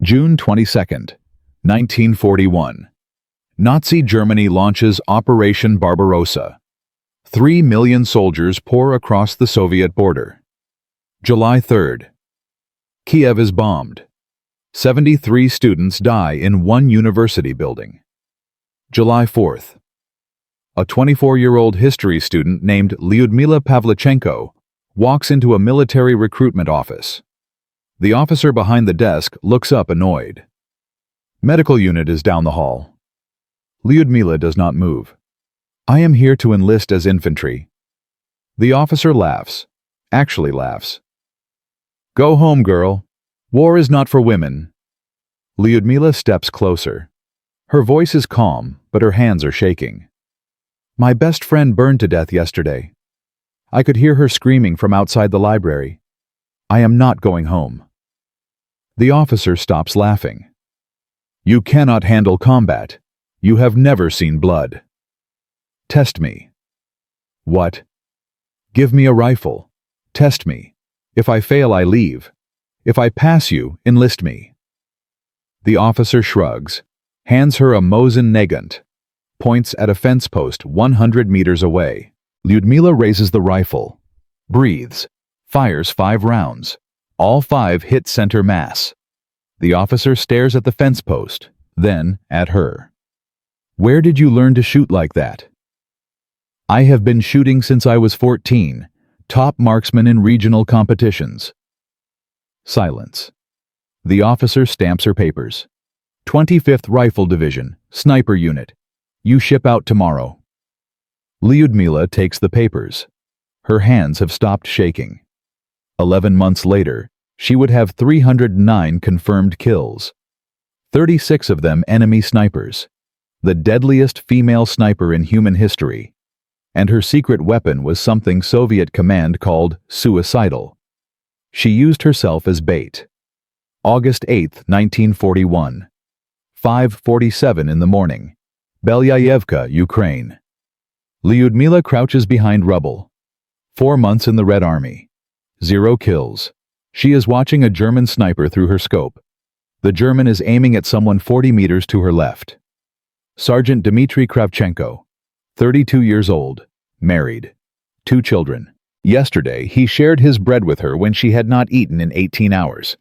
June 22nd, 1941. Nazi Germany launches Operation Barbarossa. 3 million soldiers pour across the Soviet border. July 3rd. Kiev is bombed. 73 students die in one university building. July 4th. A 24-year-old history student named Lyudmila Pavlichenko walks into a military recruitment office. The officer behind the desk looks up annoyed. Medical unit is down the hall. Lyudmila does not move. I am here to enlist as infantry. The officer laughs, actually laughs. Go home, girl. War is not for women. Lyudmila steps closer. Her voice is calm, but her hands are shaking. My best friend burned to death yesterday. I could hear her screaming from outside the library. I am not going home. The officer stops laughing. You cannot handle combat. You have never seen blood. Test me. What? Give me a rifle. Test me. If I fail, I leave. If I pass you, enlist me. The officer shrugs, hands her a Mosin Nagant, points at a fence post 100 meters away. Lyudmila raises the rifle, breathes, fires 5 rounds. All 5 hit center mass. The officer stares at the fence post, then at her. Where did you learn to shoot like that? I have been shooting since I was 14, top marksman in regional competitions. Silence. The officer stamps her papers. 25th Rifle Division, Sniper Unit. You ship out tomorrow. Lyudmila takes the papers. Her hands have stopped shaking. 11 months later, she would have 309 confirmed kills. 36 of them enemy snipers. The deadliest female sniper in human history. And her secret weapon was something Soviet command called suicidal. She used herself as bait. August 8, 1941. 5:47 in the morning. Belyayevka, Ukraine. Lyudmila crouches behind rubble. 4 months in the Red Army. 0 kills. She is watching a German sniper through her scope. The German is aiming at someone 40 meters to her left. Sergeant Dmitry Kravchenko, 32 years old, married, 2 children. Yesterday, he shared his bread with her when she had not eaten in 18 hours.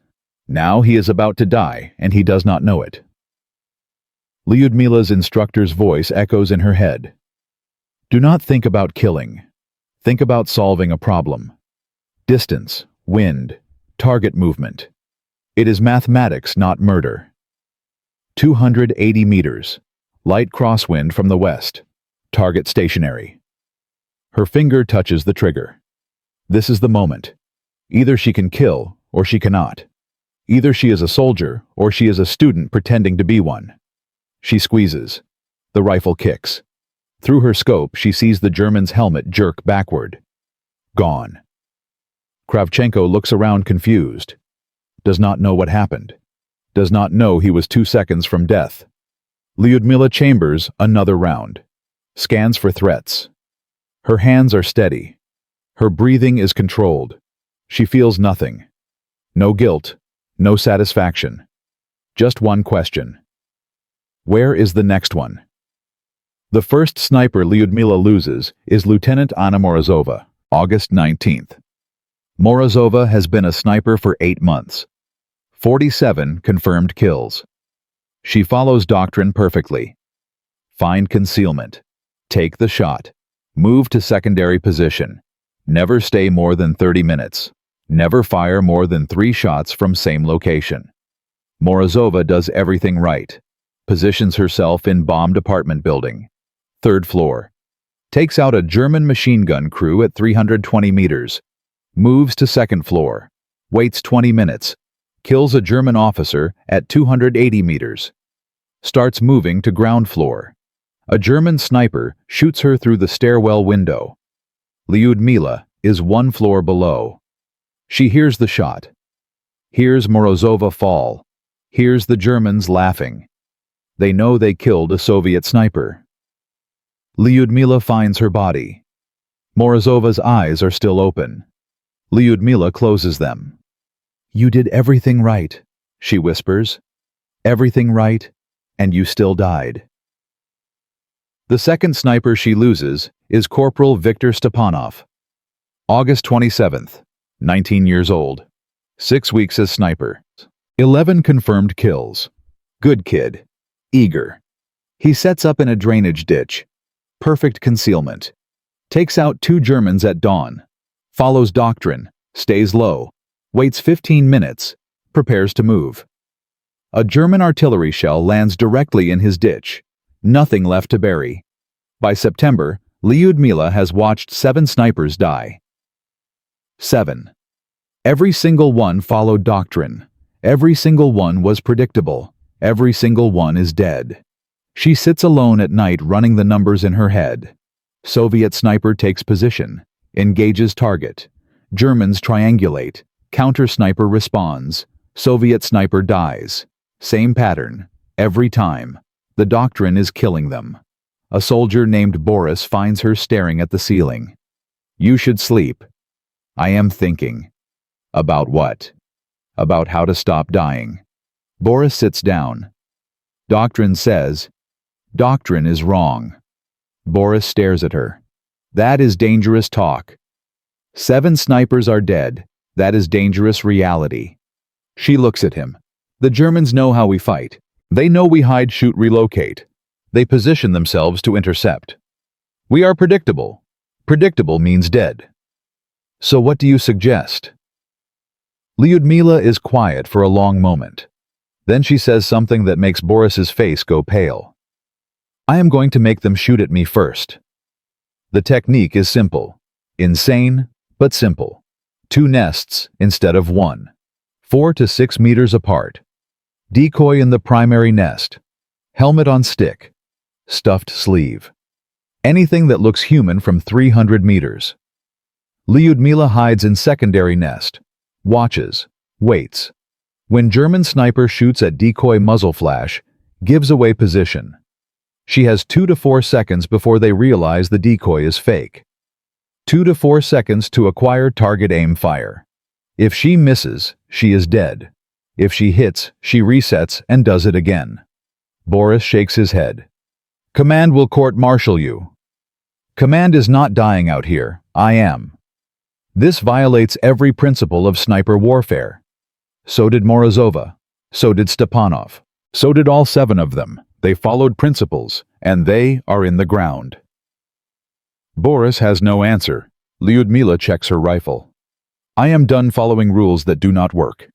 Now he is about to die, and he does not know it. Lyudmila's instructor's voice echoes in her head. Do not think about killing. Think about solving a problem. Distance, wind, target movement. It is mathematics, not murder. 280 meters. Light crosswind from the west. Target stationary. Her finger touches the trigger. This is the moment. Either she can kill, or she cannot. Either she is a soldier, or she is a student pretending to be one. She squeezes. The rifle kicks. Through her scope, she sees the German's helmet jerk backward. Gone. Kravchenko looks around confused. Does not know what happened. Does not know he was 2 seconds from death. Lyudmila chambers another round. Scans for threats. Her hands are steady. Her breathing is controlled. She feels nothing. No guilt. No satisfaction. Just one question. Where is the next one? The first sniper Lyudmila loses is Lieutenant Anna Morozova, August 19th. Morozova has been a sniper for 8 months. 47 confirmed kills. She follows doctrine perfectly. Find concealment. Take the shot. Move to secondary position. Never stay more than 30 minutes. Never fire more than 3 shots from same location. Morozova does everything right. Positions herself in bombed apartment building. 3rd floor. Takes out a German machine gun crew at 320 meters. Moves to 2nd floor. Waits 20 minutes. Kills a German officer at 280 meters. Starts moving to ground floor. A German sniper shoots her through the stairwell window. Lyudmila is 1 floor below. She hears the shot. Hears Morozova fall. Hears the Germans laughing. They know they killed a Soviet sniper. Lyudmila finds her body. Morozova's eyes are still open. Lyudmila closes them. You did everything right, she whispers. Everything right, and you still died. The second sniper she loses is Corporal Viktor Stepanov. August 27th, 19 years old. 6 weeks as sniper. 11 confirmed kills. Good kid. Eager. He sets up in a drainage ditch. Perfect concealment. Takes out 2 Germans at dawn. Follows doctrine. Stays low. Waits 15 minutes. Prepares to move. A German artillery shell lands directly in his ditch. Nothing left to bury. By September, Lyudmila has watched 7 snipers die. 7. Every single one followed doctrine. Every single one was predictable. Every single one is dead. She sits alone at night running the numbers in her head. Soviet sniper takes position. Engages target. Germans triangulate. Counter-sniper responds. Soviet sniper dies. Same pattern. Every time. The doctrine is killing them. A soldier named Boris finds her staring at the ceiling. You should sleep. I am thinking. About what? About how to stop dying. Boris sits down. Doctrine says, doctrine is wrong. Boris stares at her. That is dangerous talk. 7 snipers are dead. That is dangerous reality. She looks at him. The Germans know how we fight. They know we hide, shoot, relocate. They position themselves to intercept. We are predictable. Predictable means dead. So what do you suggest? Lyudmila is quiet for a long moment. Then she says something that makes Boris's face go pale. I am going to make them shoot at me first. The technique is simple. Insane, but simple. 2 nests instead of 1. 4 to 6 meters apart. Decoy in the primary nest. Helmet on stick. Stuffed sleeve. Anything that looks human from 300 meters. Lyudmila hides in secondary nest. Watches. Waits. When German sniper shoots at decoy muzzle flash, gives away position. She has 2 to 4 seconds before they realize the decoy is fake. 2 to 4 seconds to acquire target aim fire. If she misses, she is dead. If she hits, she resets and does it again. Boris shakes his head. Command will court-martial you. Command is not dying out here. I am. This violates every principle of sniper warfare. So did Morozova. So did Stepanov. So did all 7 of them. They followed principles, and they are in the ground. Boris has no answer. Lyudmila checks her rifle. I am done following rules that do not work.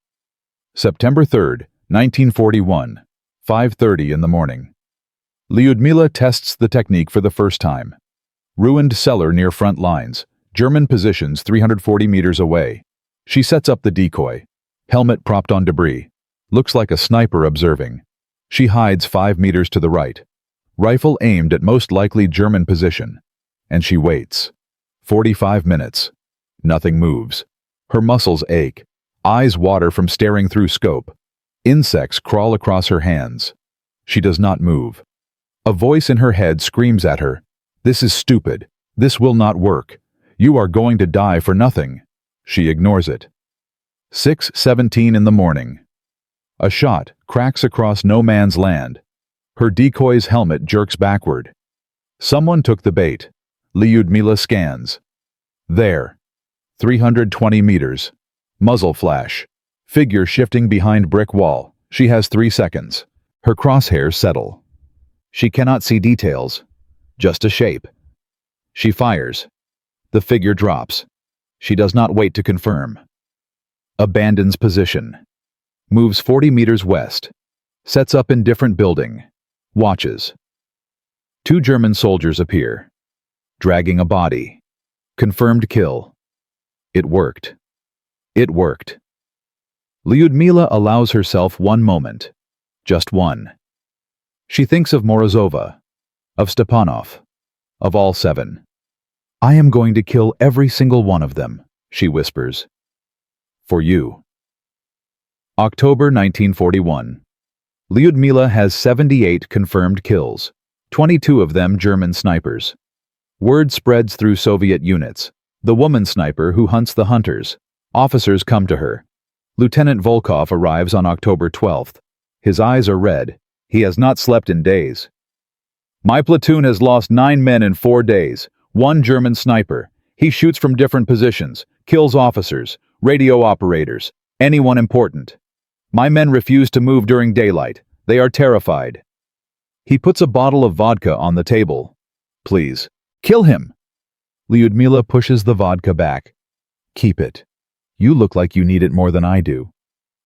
September 3rd, 1941, 5:30 in the morning. Lyudmila tests the technique for the first time. Ruined cellar near front lines. German positions 340 meters away. She sets up the decoy. Helmet propped on debris. Looks like a sniper observing. She hides 5 meters to the right. Rifle aimed at most likely German position. And she waits. 45 minutes. Nothing moves. Her muscles ache. Eyes water from staring through scope. Insects crawl across her hands. She does not move. A voice in her head screams at her. This is stupid. This will not work. You are going to die for nothing. She ignores it. 6:17 in the morning. A shot cracks across no man's land. Her decoy's helmet jerks backward. Someone took the bait. Lyudmila scans. There. 320 meters. Muzzle flash. Figure shifting behind brick wall. She has 3 seconds. Her crosshairs settle. She cannot see details. Just a shape. She fires. The figure drops. She does not wait to confirm. Abandons position. Moves 40 meters west. Sets up in different building. Watches. 2 German soldiers appear. Dragging a body. Confirmed kill. It worked. It worked. Lyudmila allows herself one moment. Just one. She thinks of Morozova. Of Stepanov. Of all 7. I am going to kill every single one of them, she whispers. For you. October 1941. Lyudmila has 78 confirmed kills, 22 of them German snipers. Word spreads through Soviet units. The woman sniper who hunts the hunters. Officers come to her. Lieutenant Volkov arrives on October 12th. His eyes are red. He has not slept in days. My platoon has lost 9 men in 4 days. One German sniper. He shoots from different positions, kills officers, radio operators, anyone important. My men refuse to move during daylight. They are terrified. He puts a bottle of vodka on the table. Please, kill him. Lyudmila pushes the vodka back. Keep it. You look like you need it more than I do.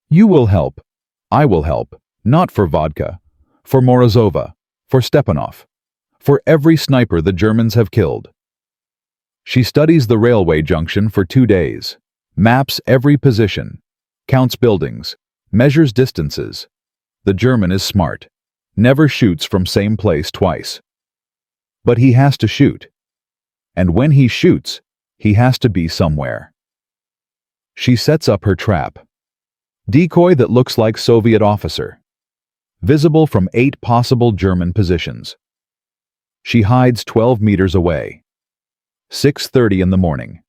You will help. I will help. Not for vodka. For Morozova. For Stepanov. For every sniper the Germans have killed. She studies the railway junction for 2 days. Maps every position. Counts buildings. Measures distances. The German is smart. Never shoots from same place twice. But he has to shoot. And when he shoots, he has to be somewhere. She sets up her trap. Decoy that looks like Soviet officer. Visible from 8 possible German positions. She hides 12 meters away. 6:30 in the morning.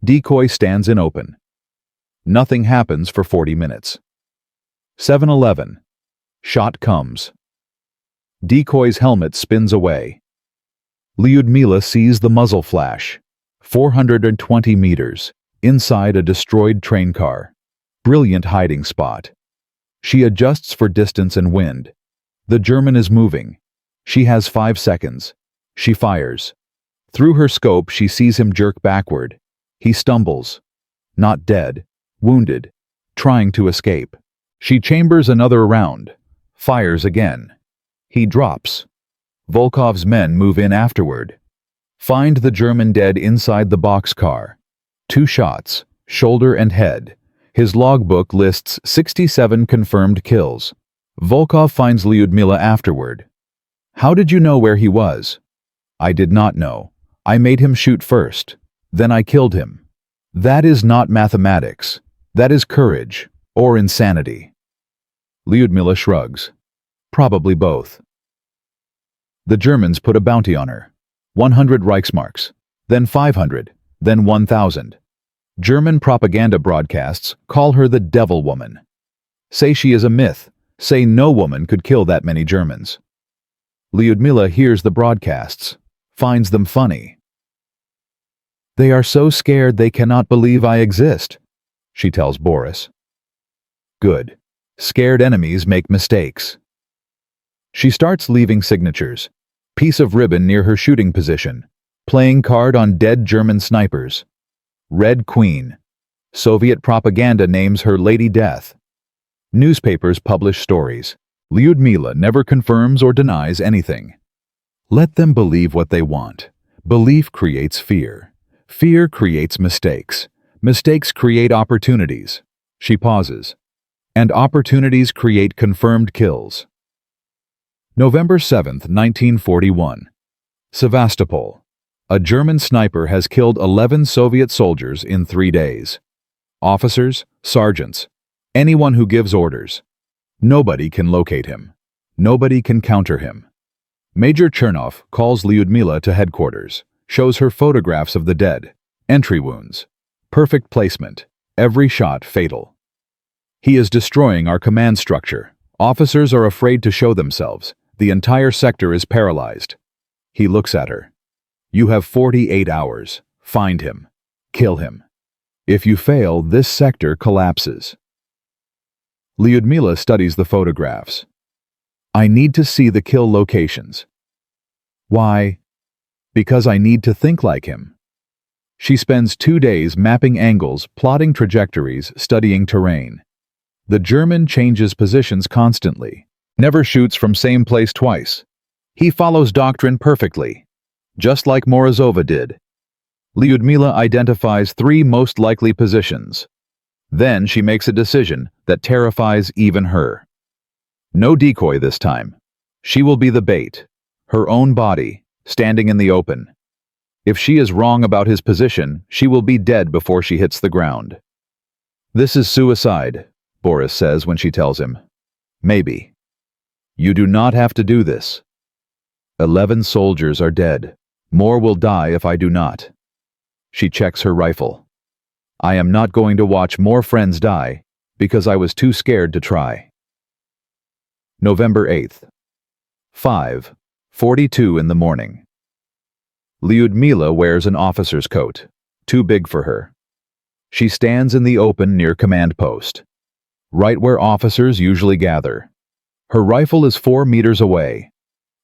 Decoy stands in open. Nothing happens for 40 minutes. 7:11. Shot comes. Decoy's helmet spins away. Lyudmila sees the muzzle flash. 420 meters. Inside a destroyed train car. Brilliant hiding spot. She adjusts for distance and wind. The German is moving. She has 5 seconds. She fires. Through her scope, she sees him jerk backward. He stumbles. Not dead. Wounded. Trying to escape. She chambers another round. Fires again. He drops. Volkov's men move in afterward. Find the German dead inside the boxcar. 2 shots, shoulder and head. His logbook lists 67 confirmed kills. Volkov finds Lyudmila afterward. How did you know where he was? I did not know. I made him shoot first. Then I killed him. That is not mathematics. That is courage, or insanity. Lyudmila shrugs. Probably both. The Germans put a bounty on her. 100 Reichsmarks, then 500, then 1,000. German propaganda broadcasts call her the devil woman. Say she is a myth. Say no woman could kill that many Germans. Lyudmila hears the broadcasts, finds them funny. They are so scared they cannot believe I exist, she tells Boris. Good. Scared enemies make mistakes. She starts leaving signatures. Piece of ribbon near her shooting position. Playing card on dead German snipers. Red Queen. Soviet propaganda names her Lady Death. Newspapers publish stories. Lyudmila never confirms or denies anything. Let them believe what they want. Belief creates fear. Fear creates mistakes. Mistakes create opportunities. She pauses. And opportunities create confirmed kills. November 7th, 1941. Sevastopol. A German sniper has killed 11 Soviet soldiers in 3 days. Officers, sergeants, anyone who gives orders. Nobody can locate him. Nobody can counter him. Major Chernov calls Lyudmila to headquarters, shows her photographs of the dead, entry wounds, perfect placement, every shot fatal. He is destroying our command structure. Officers are afraid to show themselves. The entire sector is paralyzed. He looks at her. You have 48 hours. Find him. Kill him. If you fail, this sector collapses. Lyudmila studies the photographs. I need to see the kill locations. Why? Because I need to think like him. She spends 2 days mapping angles, plotting trajectories, studying terrain. The German changes positions constantly. Never shoots from same place twice. He follows doctrine perfectly, just like Morozova did. Lyudmila identifies 3 most likely positions. Then she makes a decision that terrifies even her. No decoy this time. She will be the bait, her own body, standing in the open. If she is wrong about his position, she will be dead before she hits the ground. This is suicide, Boris says when she tells him. Maybe. You do not have to do this. 11 soldiers are dead. More will die if I do not. She checks her rifle. I am not going to watch more friends die because I was too scared to try. November 8th. 5:42 in the morning. Lyudmila wears an officer's coat, too big for her. She stands in the open near command post, right where officers usually gather. Her rifle is 4 meters away,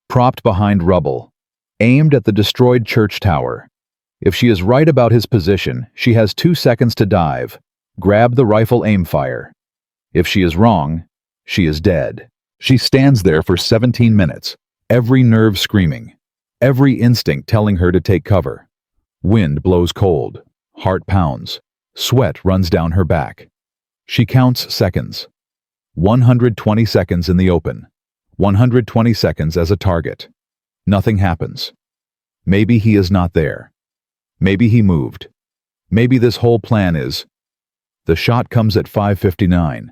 propped behind rubble, aimed at the destroyed church tower. If she is right about his position, she has 2 seconds to dive, grab the rifle, aim, fire. If she is wrong, she is dead. She stands there for 17 minutes, every nerve screaming, every instinct telling her to take cover. Wind blows cold, heart pounds, sweat runs down her back. She counts seconds. 120 seconds in the open, 120 seconds as a target. Nothing happens. Maybe he is not there. Maybe he moved. Maybe this whole plan is... The shot comes at 5:59.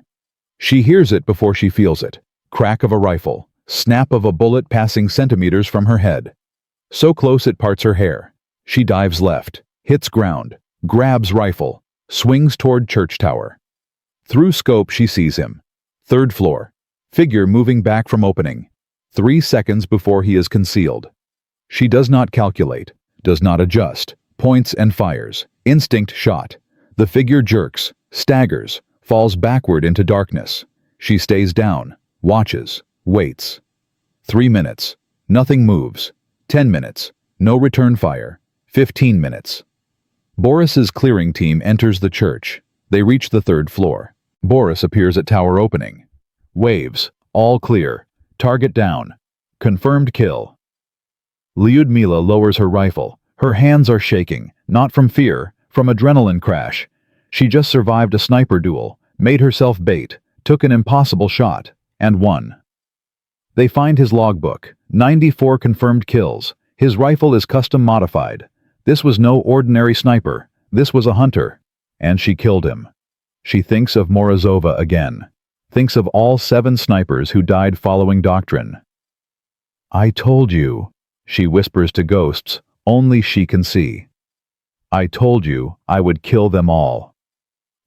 She hears it before she feels it. Crack of a rifle, snap of a bullet passing centimeters from her head. So close it parts her hair. She dives left, hits ground, grabs rifle, swings toward church tower. Through scope she sees him. 3rd floor. Figure moving back from opening. 3 seconds before he is concealed. She does not calculate, does not adjust, points and fires. Instinct shot. The figure jerks, staggers, falls backward into darkness. She stays down, watches, waits. 3 minutes. Nothing moves. 10 minutes. No return fire. 15 minutes. Boris's clearing team enters the church. They reach the 3rd floor. Boris appears at tower opening. Waves. All clear. Target down. Confirmed kill. Lyudmila lowers her rifle. Her hands are shaking, not from fear, from adrenaline crash. She just survived a sniper duel, made herself bait, took an impossible shot, and won. They find his logbook, 94 confirmed kills. His rifle is custom modified. This was no ordinary sniper. This was a hunter. And she killed him. She thinks of Morozova again. Thinks of all 7 snipers who died following doctrine. I told you, she whispers to ghosts only she can see. I told you I would kill them all.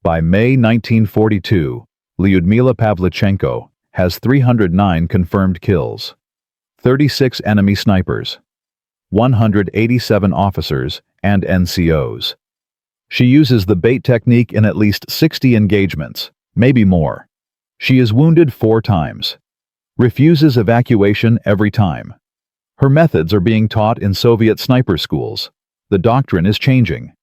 By May 1942, Lyudmila Pavlichenko has 309 confirmed kills, 36 enemy snipers, 187 officers and NCOs. She uses the bait technique in at least 60 engagements, maybe more. She is wounded 4 times. Refuses evacuation every time. Her methods are being taught in Soviet sniper schools. The doctrine is changing.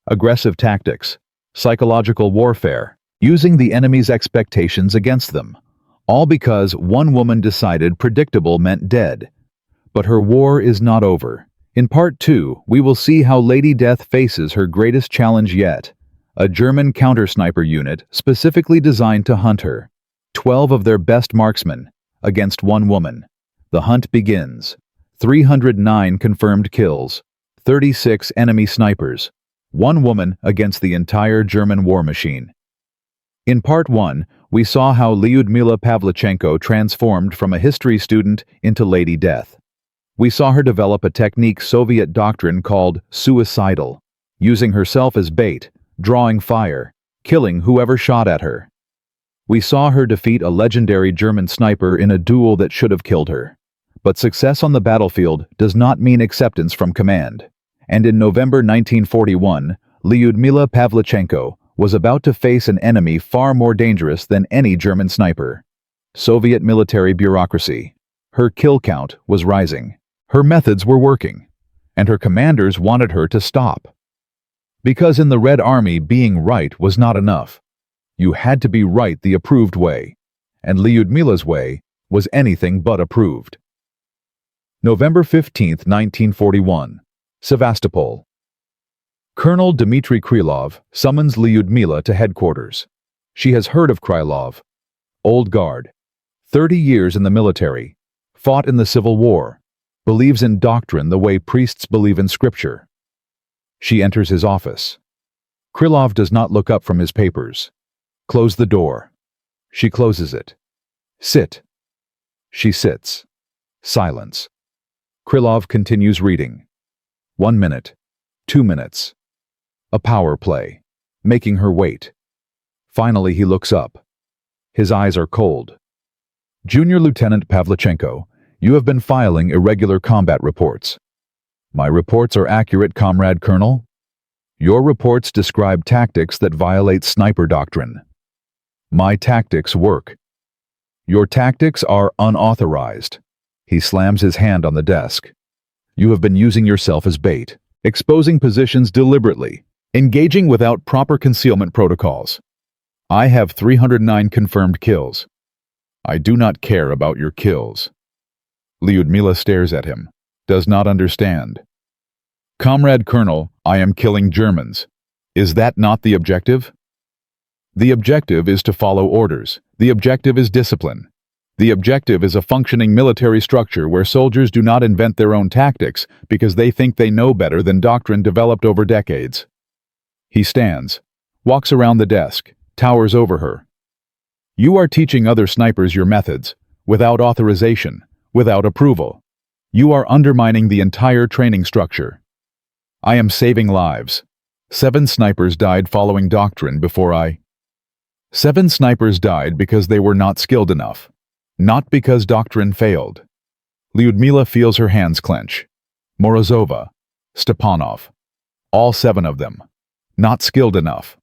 Aggressive tactics, psychological warfare, using the enemy's expectations against them. All because one woman decided predictable meant dead. But her war is not over. In Part 2, we will see how Lady Death faces her greatest challenge yet, a German counter-sniper unit specifically designed to hunt her. 12 of their best marksmen, against one woman. The hunt begins. 309 confirmed kills, 36 enemy snipers, one woman against the entire German war machine. In Part 1, we saw how Lyudmila Pavlichenko transformed from a history student into Lady Death. We saw her develop a technique Soviet doctrine called suicidal, using herself as bait, drawing fire, killing whoever shot at her. We saw her defeat a legendary German sniper in a duel that should have killed her. But success on the battlefield does not mean acceptance from command. And in November 1941, Lyudmila Pavlichenko was about to face an enemy far more dangerous than any German sniper. Soviet military bureaucracy. Her kill count was rising. Her methods were working. And her commanders wanted her to stop. Because in the Red Army, being right was not enough. You had to be right the approved way. And Lyudmila's way was anything but approved. November 15, 1941. Sevastopol. Colonel Dmitry Krylov summons Lyudmila to headquarters. She has heard of Krylov. Old guard. 30 years in the military. Fought in the Civil War. Believes in doctrine the way priests believe in scripture. She enters his office. Krylov does not look up from his papers. Close the door. She closes it. Sit. She sits. Silence. Krylov continues reading. 1 minute. 2 minutes. A power play, making her wait. Finally he looks up. His eyes are cold. Junior Lieutenant Pavlichenko, you have been filing irregular combat reports. My reports are accurate, Comrade Colonel. Your reports describe tactics that violate sniper doctrine. My tactics work. Your tactics are unauthorized. He slams his hand on the desk. You have been using yourself as bait, exposing positions deliberately, engaging without proper concealment protocols. I have 309 confirmed kills. I do not care about your kills. Lyudmila stares at him, does not understand. Comrade Colonel, I am killing Germans. Is that not the objective? The objective is to follow orders. The objective is discipline. The objective is a functioning military structure where soldiers do not invent their own tactics because they think they know better than doctrine developed over decades. He stands, walks around the desk, towers over her. You are teaching other snipers your methods, without authorization, without approval. You are undermining the entire training structure. I am saving lives. 7 snipers died following doctrine before I... 7 snipers died because they were not skilled enough, not because doctrine failed. Lyudmila feels her hands clench. Morozova, Stepanov, all 7 of them, not skilled enough.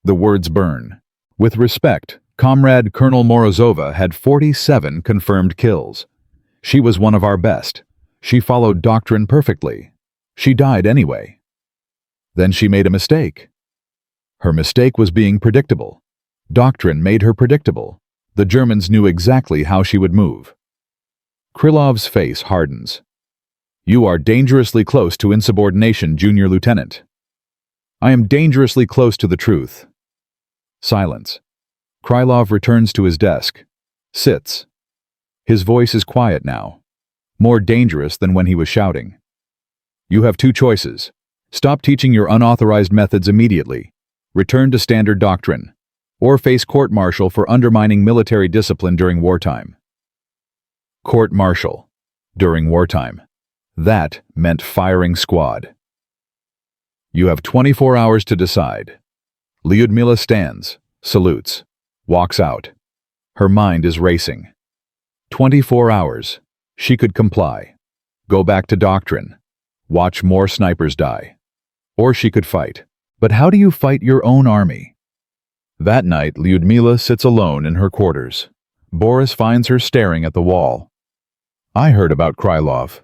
The words burn. With respect, Comrade Colonel Morozova had 47 confirmed kills. She was one of our best. She followed doctrine perfectly. She died anyway. Then she made a mistake. Her mistake was being predictable. Doctrine made her predictable. The Germans knew exactly how she would move. Krylov's face hardens. You are dangerously close to insubordination, Junior Lieutenant. I am dangerously close to the truth. Silence. Krylov returns to his desk. Sits. His voice is quiet now. More dangerous than when he was shouting. You have 2 choices. Stop teaching your unauthorized methods immediately. Return to standard doctrine. Or face court-martial for undermining military discipline during wartime. Court-martial. During wartime. That meant firing squad. You have 24 hours to decide. Lyudmila stands, salutes, walks out. Her mind is racing. 24 hours. She could comply. Go back to doctrine. Watch more snipers die. Or she could fight. But how do you fight your own army? That night, Lyudmila sits alone in her quarters. Boris finds her staring at the wall. I heard about Krylov.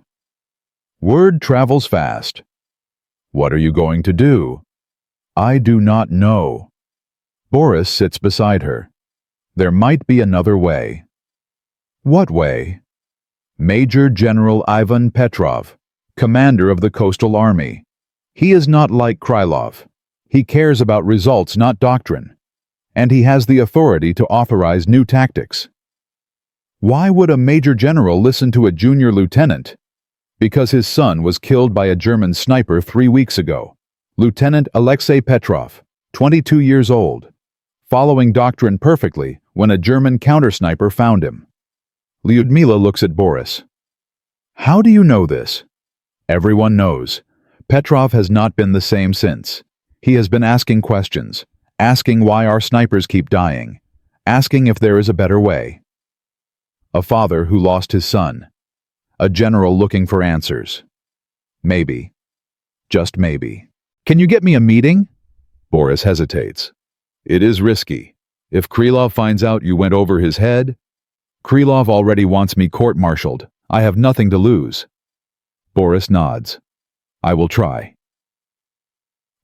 Word travels fast. What are you going to do? I do not know. Boris sits beside her. There might be another way. What way? Major General Ivan Petrov, commander of the Coastal Army. He is not like Krylov. He cares about results, not doctrine. And he has the authority to authorize new tactics. Why would a major general listen to a junior lieutenant? Because his son was killed by a German sniper 3 weeks ago. Lieutenant Alexei Petrov, 22 years old, following doctrine perfectly when a German counter-sniper found him. Lyudmila looks at Boris. How do you know this? Everyone knows. Petrov has not been the same since. He has been asking questions, asking why our snipers keep dying, asking if there is a better way. A father who lost his son. A general looking for answers. Maybe. Just maybe. Can you get me a meeting? Boris hesitates. It is risky. If Krylov finds out you went over his head... Krylov already wants me court-martialed. I have nothing to lose. Boris nods. I will try.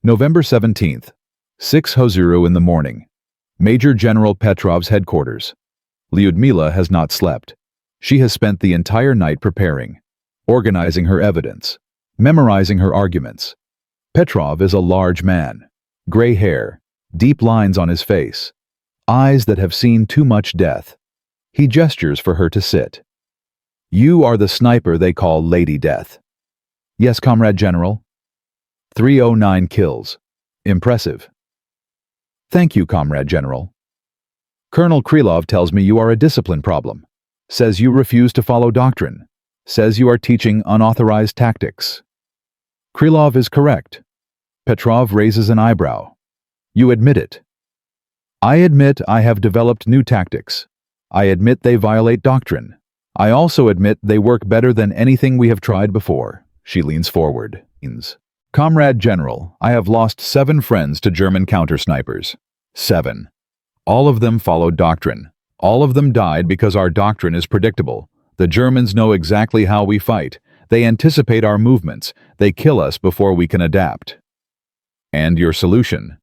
November 17th, 6:00 in the morning. Major General Petrov's headquarters. Lyudmila has not slept. She has spent the entire night preparing, organizing her evidence, memorizing her arguments. Petrov is a large man. Gray hair, deep lines on his face, eyes that have seen too much death. He gestures for her to sit. You are the sniper they call Lady Death. Yes, Comrade General. 309 kills. Impressive. Thank you, Comrade General. Colonel Krylov tells me you are a discipline problem. Says you refuse to follow doctrine. Says you are teaching unauthorized tactics. Krylov is correct. Petrov raises an eyebrow. You admit it. I admit I have developed new tactics. I admit they violate doctrine. I also admit they work better than anything we have tried before. She leans forward. Comrade General, I have lost 7 friends to German counter-snipers. 7. All of them followed doctrine. All of them died because our doctrine is predictable. The Germans know exactly how we fight. They anticipate our movements. They kill us before we can adapt. And your solution?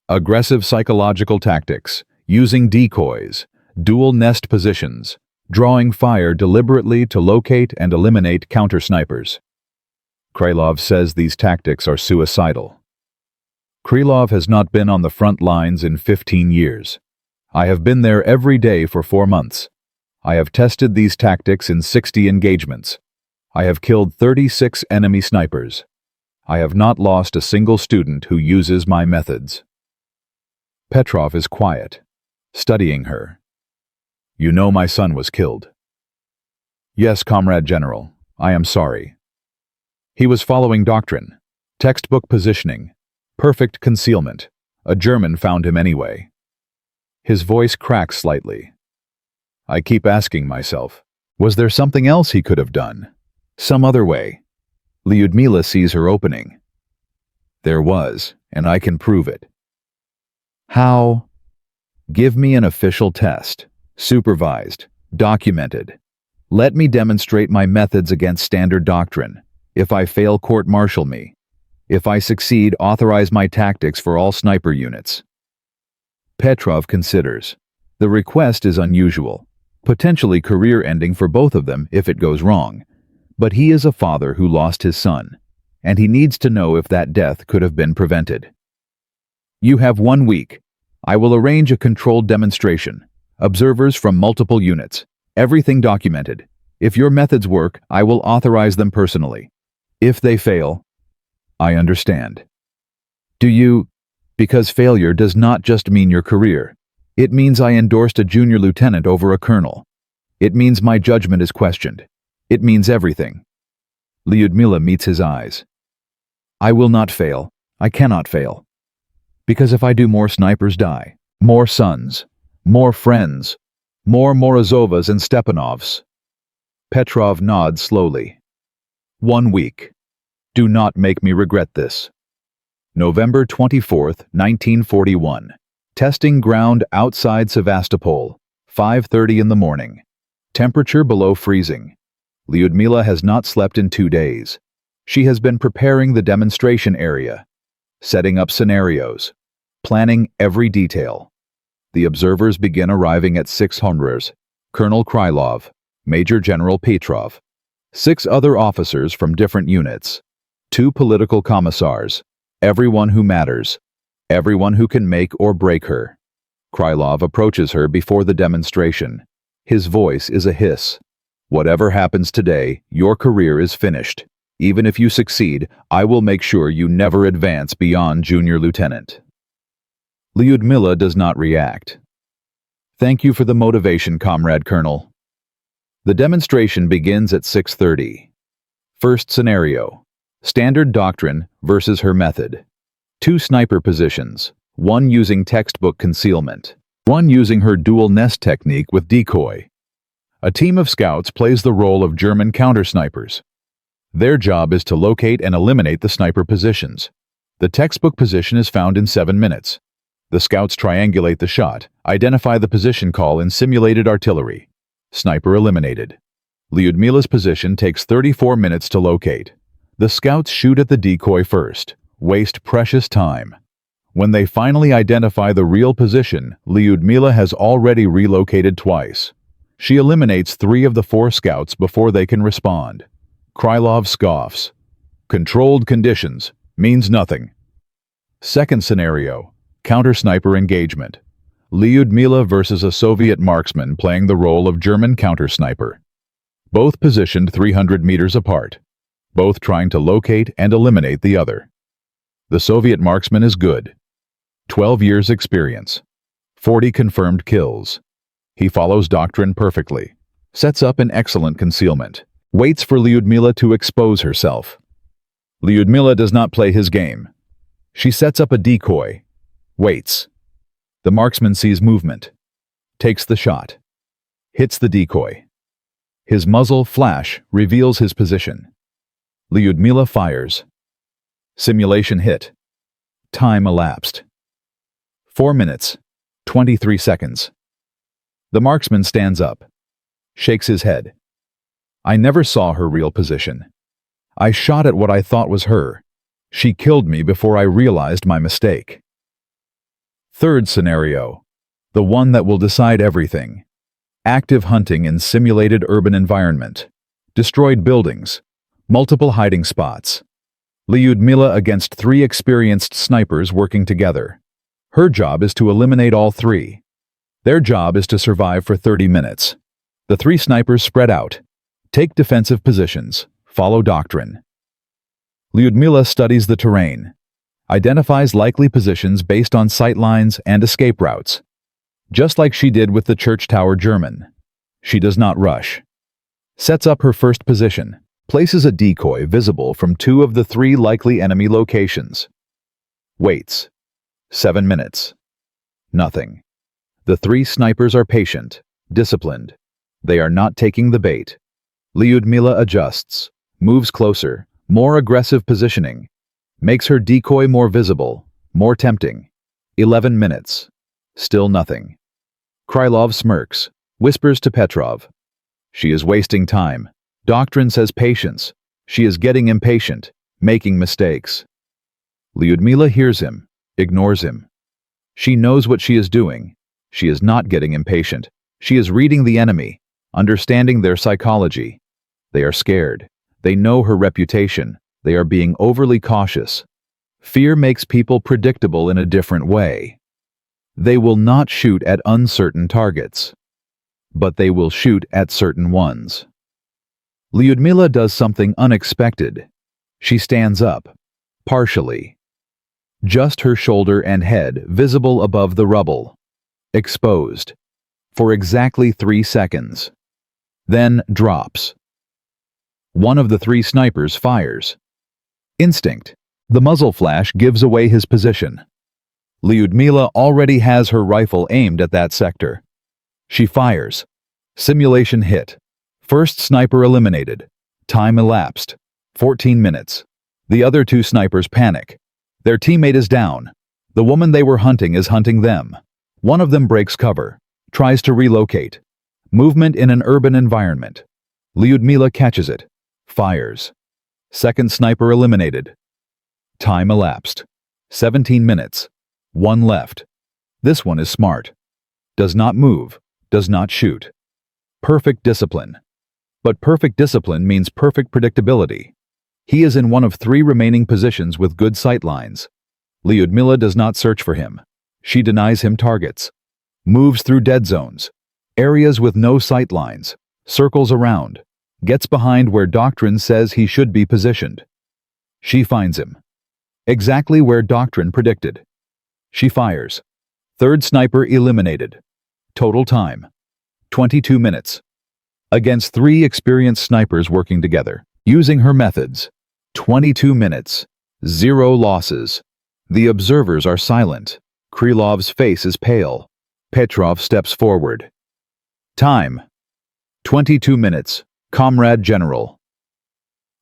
Aggressive psychological tactics, using decoys, dual nest positions, drawing fire deliberately to locate and eliminate counter-snipers. Krylov says these tactics are suicidal. Krylov has not been on the front lines in 15 years. I have been there every day for 4 months. I have tested these tactics in 60 engagements. I have killed 36 enemy snipers. I have not lost a single student who uses my methods. Petrov is quiet, studying her. You know my son was killed. Yes, Comrade General, I am sorry. He was following doctrine, textbook positioning, perfect concealment. A German found him anyway. His voice cracks slightly. I keep asking myself, was there something else he could have done? Some other way? Lyudmila sees her opening. There was, and I can prove it. How? Give me an official test, supervised, documented. Let me demonstrate my methods against standard doctrine. If I fail, court-martial me. If I succeed, authorize my tactics for all sniper units. Petrov considers. The request is unusual, potentially career-ending for both of them if it goes wrong. But he is a father who lost his son, and he needs to know if that death could have been prevented. You have 1 week. I will arrange a controlled demonstration. Observers from multiple units. Everything documented. If your methods work, I will authorize them personally. If they fail, I understand. Do you? Because failure does not just mean your career. It means I endorsed a junior lieutenant over a colonel. It means my judgment is questioned. It means everything. Lyudmila meets his eyes. I will not fail. I cannot fail. Because if I do, more snipers die. More sons. More friends. More Morozovas and Stepanovs. Petrov nods slowly. 1 week. Do not make me regret this. November 24th, 1941. Testing ground outside Sevastopol. 5:30 in the morning. Temperature below freezing. Lyudmila has not slept in 2 days. She has been preparing the demonstration area, setting up scenarios, planning every detail. The observers begin arriving at 600. Colonel Krylov, Major General Petrov, 6 other officers from different units, 2 political commissars, everyone who matters, everyone who can make or break her. Krylov approaches her before the demonstration. His voice is a hiss. Whatever happens today, your career is finished. Even if you succeed, I will make sure you never advance beyond junior lieutenant. Lyudmila does not react. Thank you for the motivation, Comrade Colonel. The demonstration begins at 6:30. First scenario. Standard doctrine versus her method. 2 sniper positions, 1 using textbook concealment, 1 using her dual nest technique with decoy. A team of scouts plays the role of German counter-snipers. Their job is to locate and eliminate the sniper positions. The textbook position is found in 7 minutes. The scouts triangulate the shot, identify the position call in simulated artillery. Sniper eliminated. Lyudmila's position takes 34 minutes to locate. The scouts shoot at the decoy first, waste precious time. When they finally identify the real position, Lyudmila has already relocated twice. She eliminates 3 of the 4 scouts before they can respond. Krylov scoffs. Controlled conditions means nothing. Second scenario. Counter-sniper engagement. Lyudmila versus a Soviet marksman playing the role of German counter-sniper. Both positioned 300 meters apart. Both trying to locate and eliminate the other. The Soviet marksman is good. 12 years experience. 40 confirmed kills. He follows doctrine perfectly. Sets up an excellent concealment. Waits for Lyudmila to expose herself. Lyudmila does not play his game. She sets up a decoy. Waits. The marksman sees movement. Takes the shot. Hits the decoy. His muzzle flash reveals his position. Lyudmila fires. Simulation hit. Time elapsed. 4 minutes, 23 seconds. The marksman stands up, shakes his head. I never saw her real position. I shot at what I thought was her. She killed me before I realized my mistake. Third scenario, the one that will decide everything. Active hunting in simulated urban environment. Destroyed buildings. Multiple hiding spots. Lyudmila against 3 experienced snipers working together. Her job is to eliminate all 3. Their job is to survive for 30 minutes. The 3 snipers spread out. Take defensive positions. Follow doctrine. Lyudmila studies the terrain. Identifies likely positions based on sight lines and escape routes. Just like she did with the church tower German. She does not rush. Sets up her first position. Places a decoy visible from 2 of the 3 likely enemy locations. Waits. 7 minutes. Nothing. The 3 snipers are patient, disciplined. They are not taking the bait. Lyudmila adjusts, moves closer, more aggressive positioning. Makes her decoy more visible, more tempting. 11 minutes. Still nothing. Krylov smirks, whispers to Petrov. She is wasting time. Doctrine says patience. She is getting impatient, making mistakes. Lyudmila hears him, ignores him. She knows what she is doing. She is not getting impatient. She is reading the enemy, understanding their psychology. They are scared. They know her reputation. They are being overly cautious. Fear makes people predictable in a different way. They will not shoot at uncertain targets, but they will shoot at certain ones. Lyudmila does something unexpected. She stands up, partially. Just her shoulder and head visible above the rubble. Exposed. For exactly 3 seconds. Then drops. One of the 3 snipers fires. Instinct. The muzzle flash gives away his position. Lyudmila already has her rifle aimed at that sector. She fires. Simulation hit. First sniper eliminated. Time elapsed. 14 minutes. The other 2 snipers panic. Their teammate is down. The woman they were hunting is hunting them. One of them breaks cover. Tries to relocate. Movement in an urban environment. Lyudmila catches it. Fires. Second sniper eliminated. Time elapsed. 17 minutes. 1 left. This one is smart. Does not move. Does not shoot. Perfect discipline. But perfect discipline means perfect predictability. He is in one of 3 remaining positions with good sight lines. Lyudmila does not search for him. She denies him targets. Moves through dead zones. Areas with no sight lines. Circles around. Gets behind where doctrine says he should be positioned. She finds him. Exactly where doctrine predicted. She fires. Third sniper eliminated. Total time. 22 minutes. Against 3 experienced snipers working together. Using her methods. 22 minutes. 0 losses. The observers are silent. Krylov's face is pale. Petrov steps forward. Time. 22 minutes. Comrade General.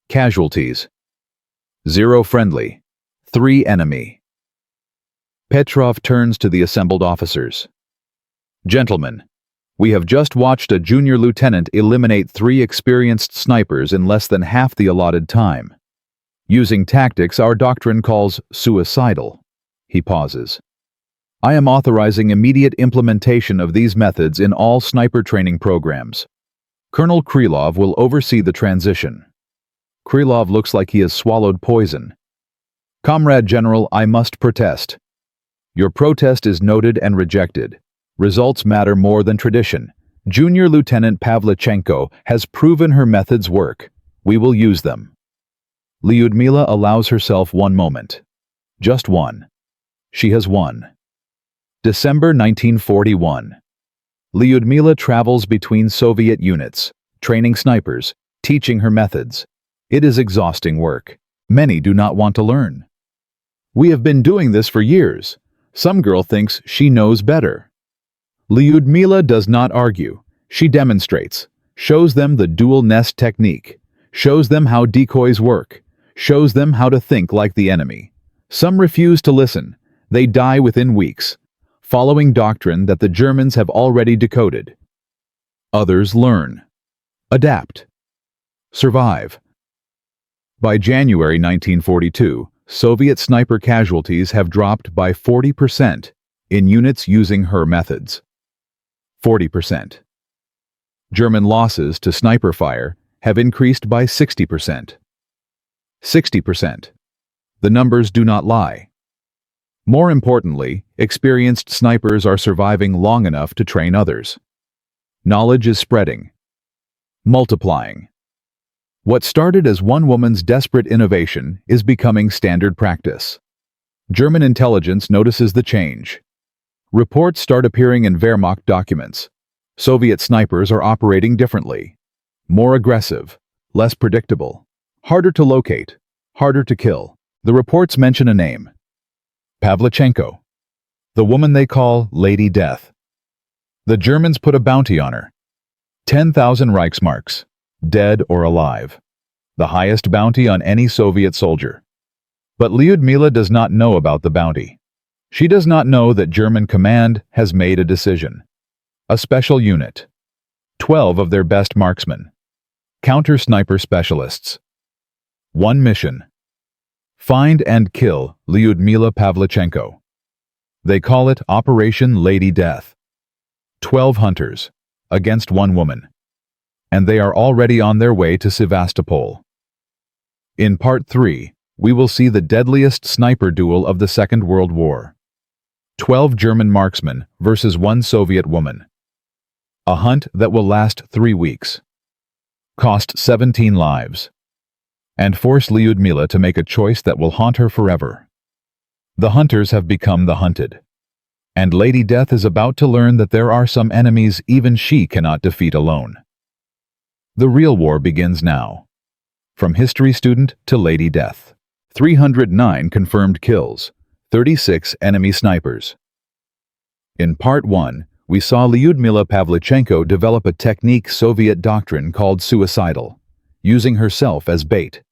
Casualties. 0 friendly. 3 enemy. Petrov turns to the assembled officers. Gentlemen, we have just watched a junior lieutenant eliminate 3 experienced snipers in less than half the allotted time. Using tactics our doctrine calls suicidal. He pauses. I am authorizing immediate implementation of these methods in all sniper training programs. Colonel Krylov will oversee the transition. Krylov looks like he has swallowed poison. Comrade General, I must protest. Your protest is noted and rejected. Results matter more than tradition. Junior Lieutenant Pavlichenko has proven her methods work. We will use them. Lyudmila allows herself 1 moment. Just one. She has won. December 1941. Lyudmila travels between Soviet units, training snipers, teaching her methods. It is exhausting work. Many do not want to learn. We have been doing this for years. Some girl thinks she knows better. Lyudmila does not argue. She demonstrates, shows them the dual nest technique, shows them how decoys work, shows them how to think like the enemy. Some refuse to listen. They die within weeks, following doctrine that the Germans have already decoded. Others learn, adapt, survive. By January 1942, Soviet sniper casualties have dropped by 40% in units using her methods. 40%. German losses to sniper fire have increased by 60%. 60%. The numbers do not lie. More importantly, experienced snipers are surviving long enough to train others. Knowledge is spreading, multiplying. What started as one woman's desperate innovation is becoming standard practice. German intelligence notices the change. Reports start appearing in Wehrmacht documents. Soviet snipers are operating differently. More aggressive, less predictable, harder to locate, harder to kill. The reports mention a name: Pavlichenko, the woman they call Lady Death. The Germans put a bounty on her. 10,000 Reichsmarks, dead or alive. The highest bounty on any Soviet soldier. But Lyudmila does not know about the bounty. She does not know that German command has made a decision. A special unit. 12 of their best marksmen. Counter-sniper specialists. One mission: find and kill Lyudmila Pavlichenko. They call it Operation Lady Death. 12 hunters, against one woman. And they are already on their way to Sevastopol. In Part 3, we will see the deadliest sniper duel of the Second World War. 12 German marksmen versus one Soviet woman. A hunt that will last 3 weeks. Cost 17 lives. And force Lyudmila to make a choice that will haunt her forever. The hunters have become the hunted. And Lady Death is about to learn that there are some enemies even she cannot defeat alone. The real war begins now. From history student to Lady Death. 309 confirmed kills, 36 enemy snipers. In Part 1, we saw Lyudmila Pavlichenko develop a technique Soviet doctrine called suicidal, using herself as bait.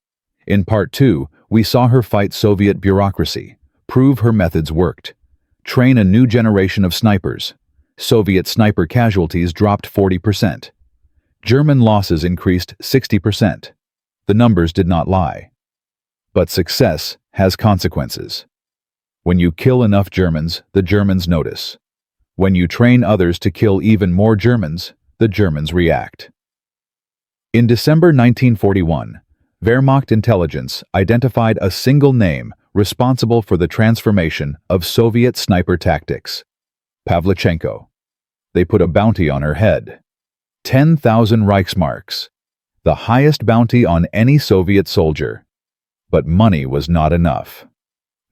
In Part 2, we saw her fight Soviet bureaucracy, prove her methods worked, train a new generation of snipers. Soviet sniper casualties dropped 40%. German losses increased 60%. The numbers did not lie. But success has consequences. When you kill enough Germans, the Germans notice. When you train others to kill even more Germans, the Germans react. In December 1941, Wehrmacht intelligence identified a single name responsible for the transformation of Soviet sniper tactics: Pavlichenko. They put a bounty on her head. 10,000 Reichsmarks, the highest bounty on any Soviet soldier. But money was not enough.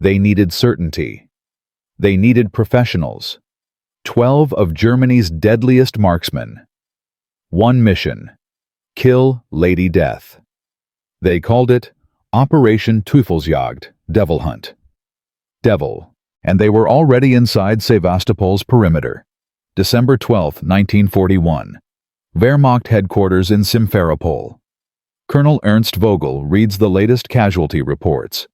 They needed certainty. They needed professionals. 12 of Germany's deadliest marksmen. One mission: kill Lady Death. They called it Operation Teufelsjagd, Devil Hunt. Devil, and they were already inside Sevastopol's perimeter. December 12, 1941. Wehrmacht headquarters in Simferopol. Colonel Ernst Vogel reads the latest casualty reports.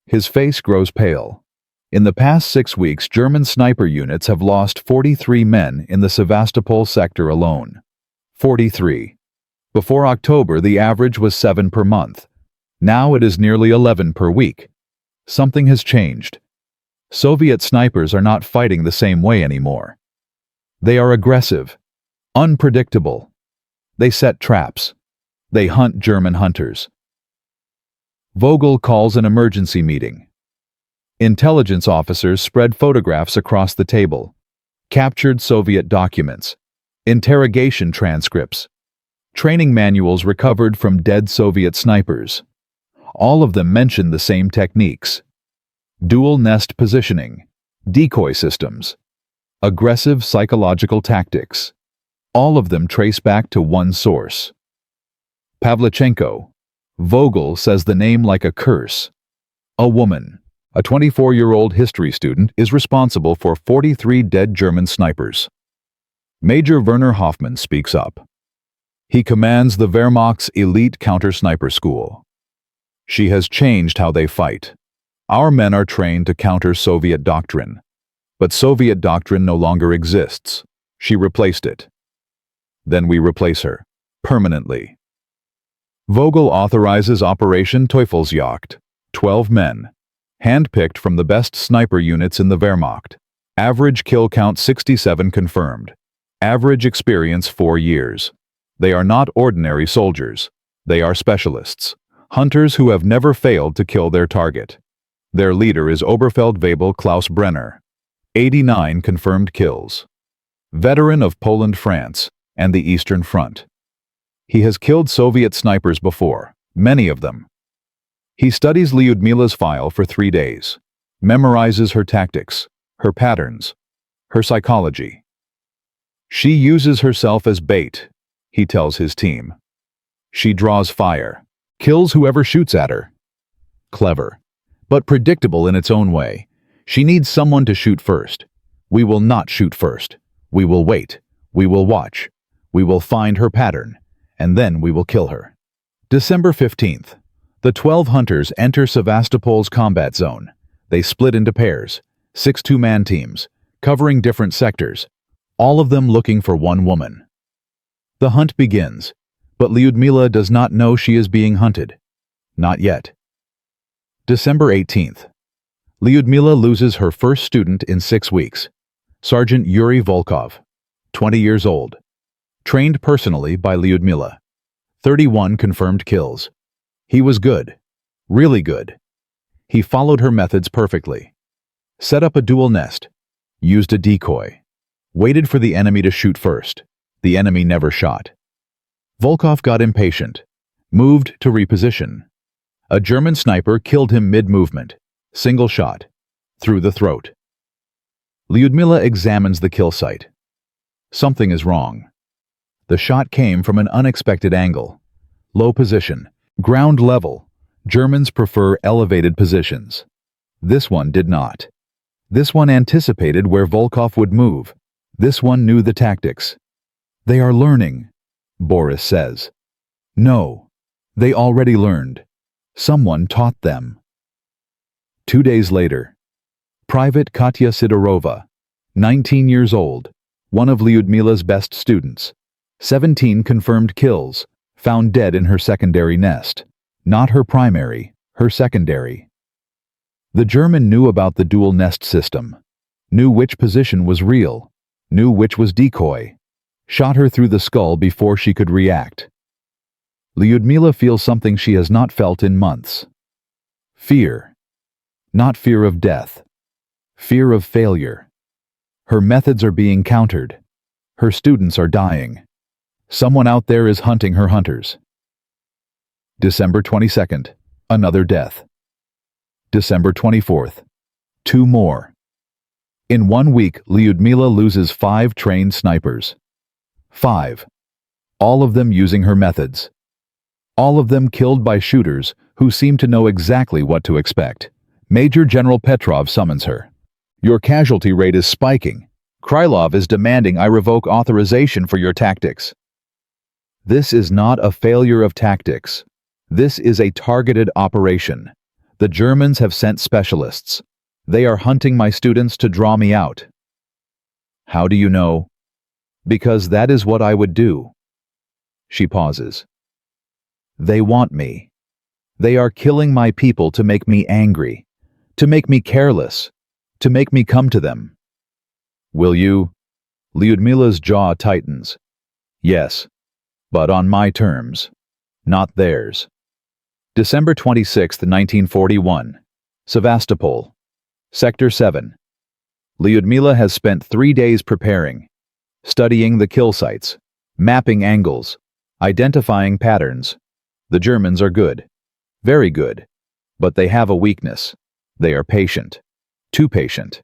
His face grows pale. In the past 6 weeks, German sniper units have lost 43 men in the Sevastopol sector alone. 43. Before October, the average was 7 per month. Now it is nearly 11 per week. Something has changed. Soviet snipers are not fighting the same way anymore. They are aggressive, unpredictable. They set traps. They hunt German hunters. Vogel calls an emergency meeting. Intelligence officers spread photographs across the table. Captured Soviet documents. Interrogation transcripts. Training manuals recovered from dead Soviet snipers. All of them mention the same techniques: dual nest positioning, decoy systems, aggressive psychological tactics. All of them trace back to one source: Pavlichenko. Vogel says the name like a curse. A woman, a 24-year-old history student, is responsible for 43 dead German snipers. Major Werner Hoffmann speaks up. He commands the Wehrmacht's elite counter-sniper school. She has changed how they fight. Our men are trained to counter Soviet doctrine. But Soviet doctrine no longer exists. She replaced it. Then we replace her. Permanently. Vogel authorizes Operation Teufelsjagd. 12 men. Handpicked from the best sniper units in the Wehrmacht. Average kill count 67 confirmed. Average experience 4 years. They are not ordinary soldiers. They are specialists. Hunters who have never failed to kill their target. Their leader is Oberfeldwebel Klaus Brenner. 89 confirmed kills. Veteran of Poland-France and the Eastern Front. He has killed Soviet snipers before, many of them. He studies Lyudmila's file for 3 days, memorizes her tactics, her patterns, her psychology. She uses herself as bait, he tells his team. She draws fire, kills whoever shoots at her. Clever, but predictable in its own way. She needs someone to shoot first. We will not shoot first. We will wait. We will watch. We will find her pattern, and then we will kill her. December 15th. The 12 hunters enter Sevastopol's combat zone. They split into pairs, 6 two-man teams, covering different sectors, all of them looking for one woman. The hunt begins, but Lyudmila does not know she is being hunted. Not yet. December 18th. Lyudmila loses her first student in 6 weeks, Sergeant Yuri Volkov, 20 years old. Trained personally by Lyudmila. 31 confirmed kills. He was good. Really good. He followed her methods perfectly. Set up a dual nest. Used a decoy. Waited for the enemy to shoot first. The enemy never shot. Volkov got impatient. Moved to reposition. A German sniper killed him mid-movement. Single shot. Through the throat. Lyudmila examines the kill site. Something is wrong. The shot came from an unexpected angle. Low position. Ground level. Germans prefer elevated positions. This one did not. This one anticipated where Volkov would move. This one knew the tactics. They are learning, Boris says. No, they already learned. Someone taught them. 2 days later. Private Katya Sidorova, 19 years old, one of Lyudmila's best students. 17 confirmed kills, found dead in her secondary nest. Not her primary, her secondary. The German knew about the dual nest system, knew which position was real, knew which was decoy, shot her through the skull before she could react. Lyudmila feels something she has not felt in months. Fear. Not fear of death. Fear of failure. Her methods are being countered. Her students are dying. Someone out there is hunting her hunters. December 22nd. Another death. December 24th. 2 more. In 1 week, Lyudmila loses 5 trained snipers. 5. All of them using her methods. All of them killed by shooters who seem to know exactly what to expect. Major General Petrov summons her. Your casualty rate is spiking. Krylov is demanding I revoke authorization for your tactics. This is not a failure of tactics. This is a targeted operation. The Germans have sent specialists. They are hunting my students to draw me out. How do you know? Because that is what I would do. She pauses. They want me. They are killing my people to make me angry, to make me careless, to make me come to them. Will you? Lyudmila's jaw tightens. Yes, but on my terms, not theirs. December 26, 1941. Sevastopol. Sector 7. Lyudmila has spent 3 days preparing, studying the kill sites, mapping angles, identifying patterns. The Germans are good. Very good. But they have a weakness. They are patient. Too patient.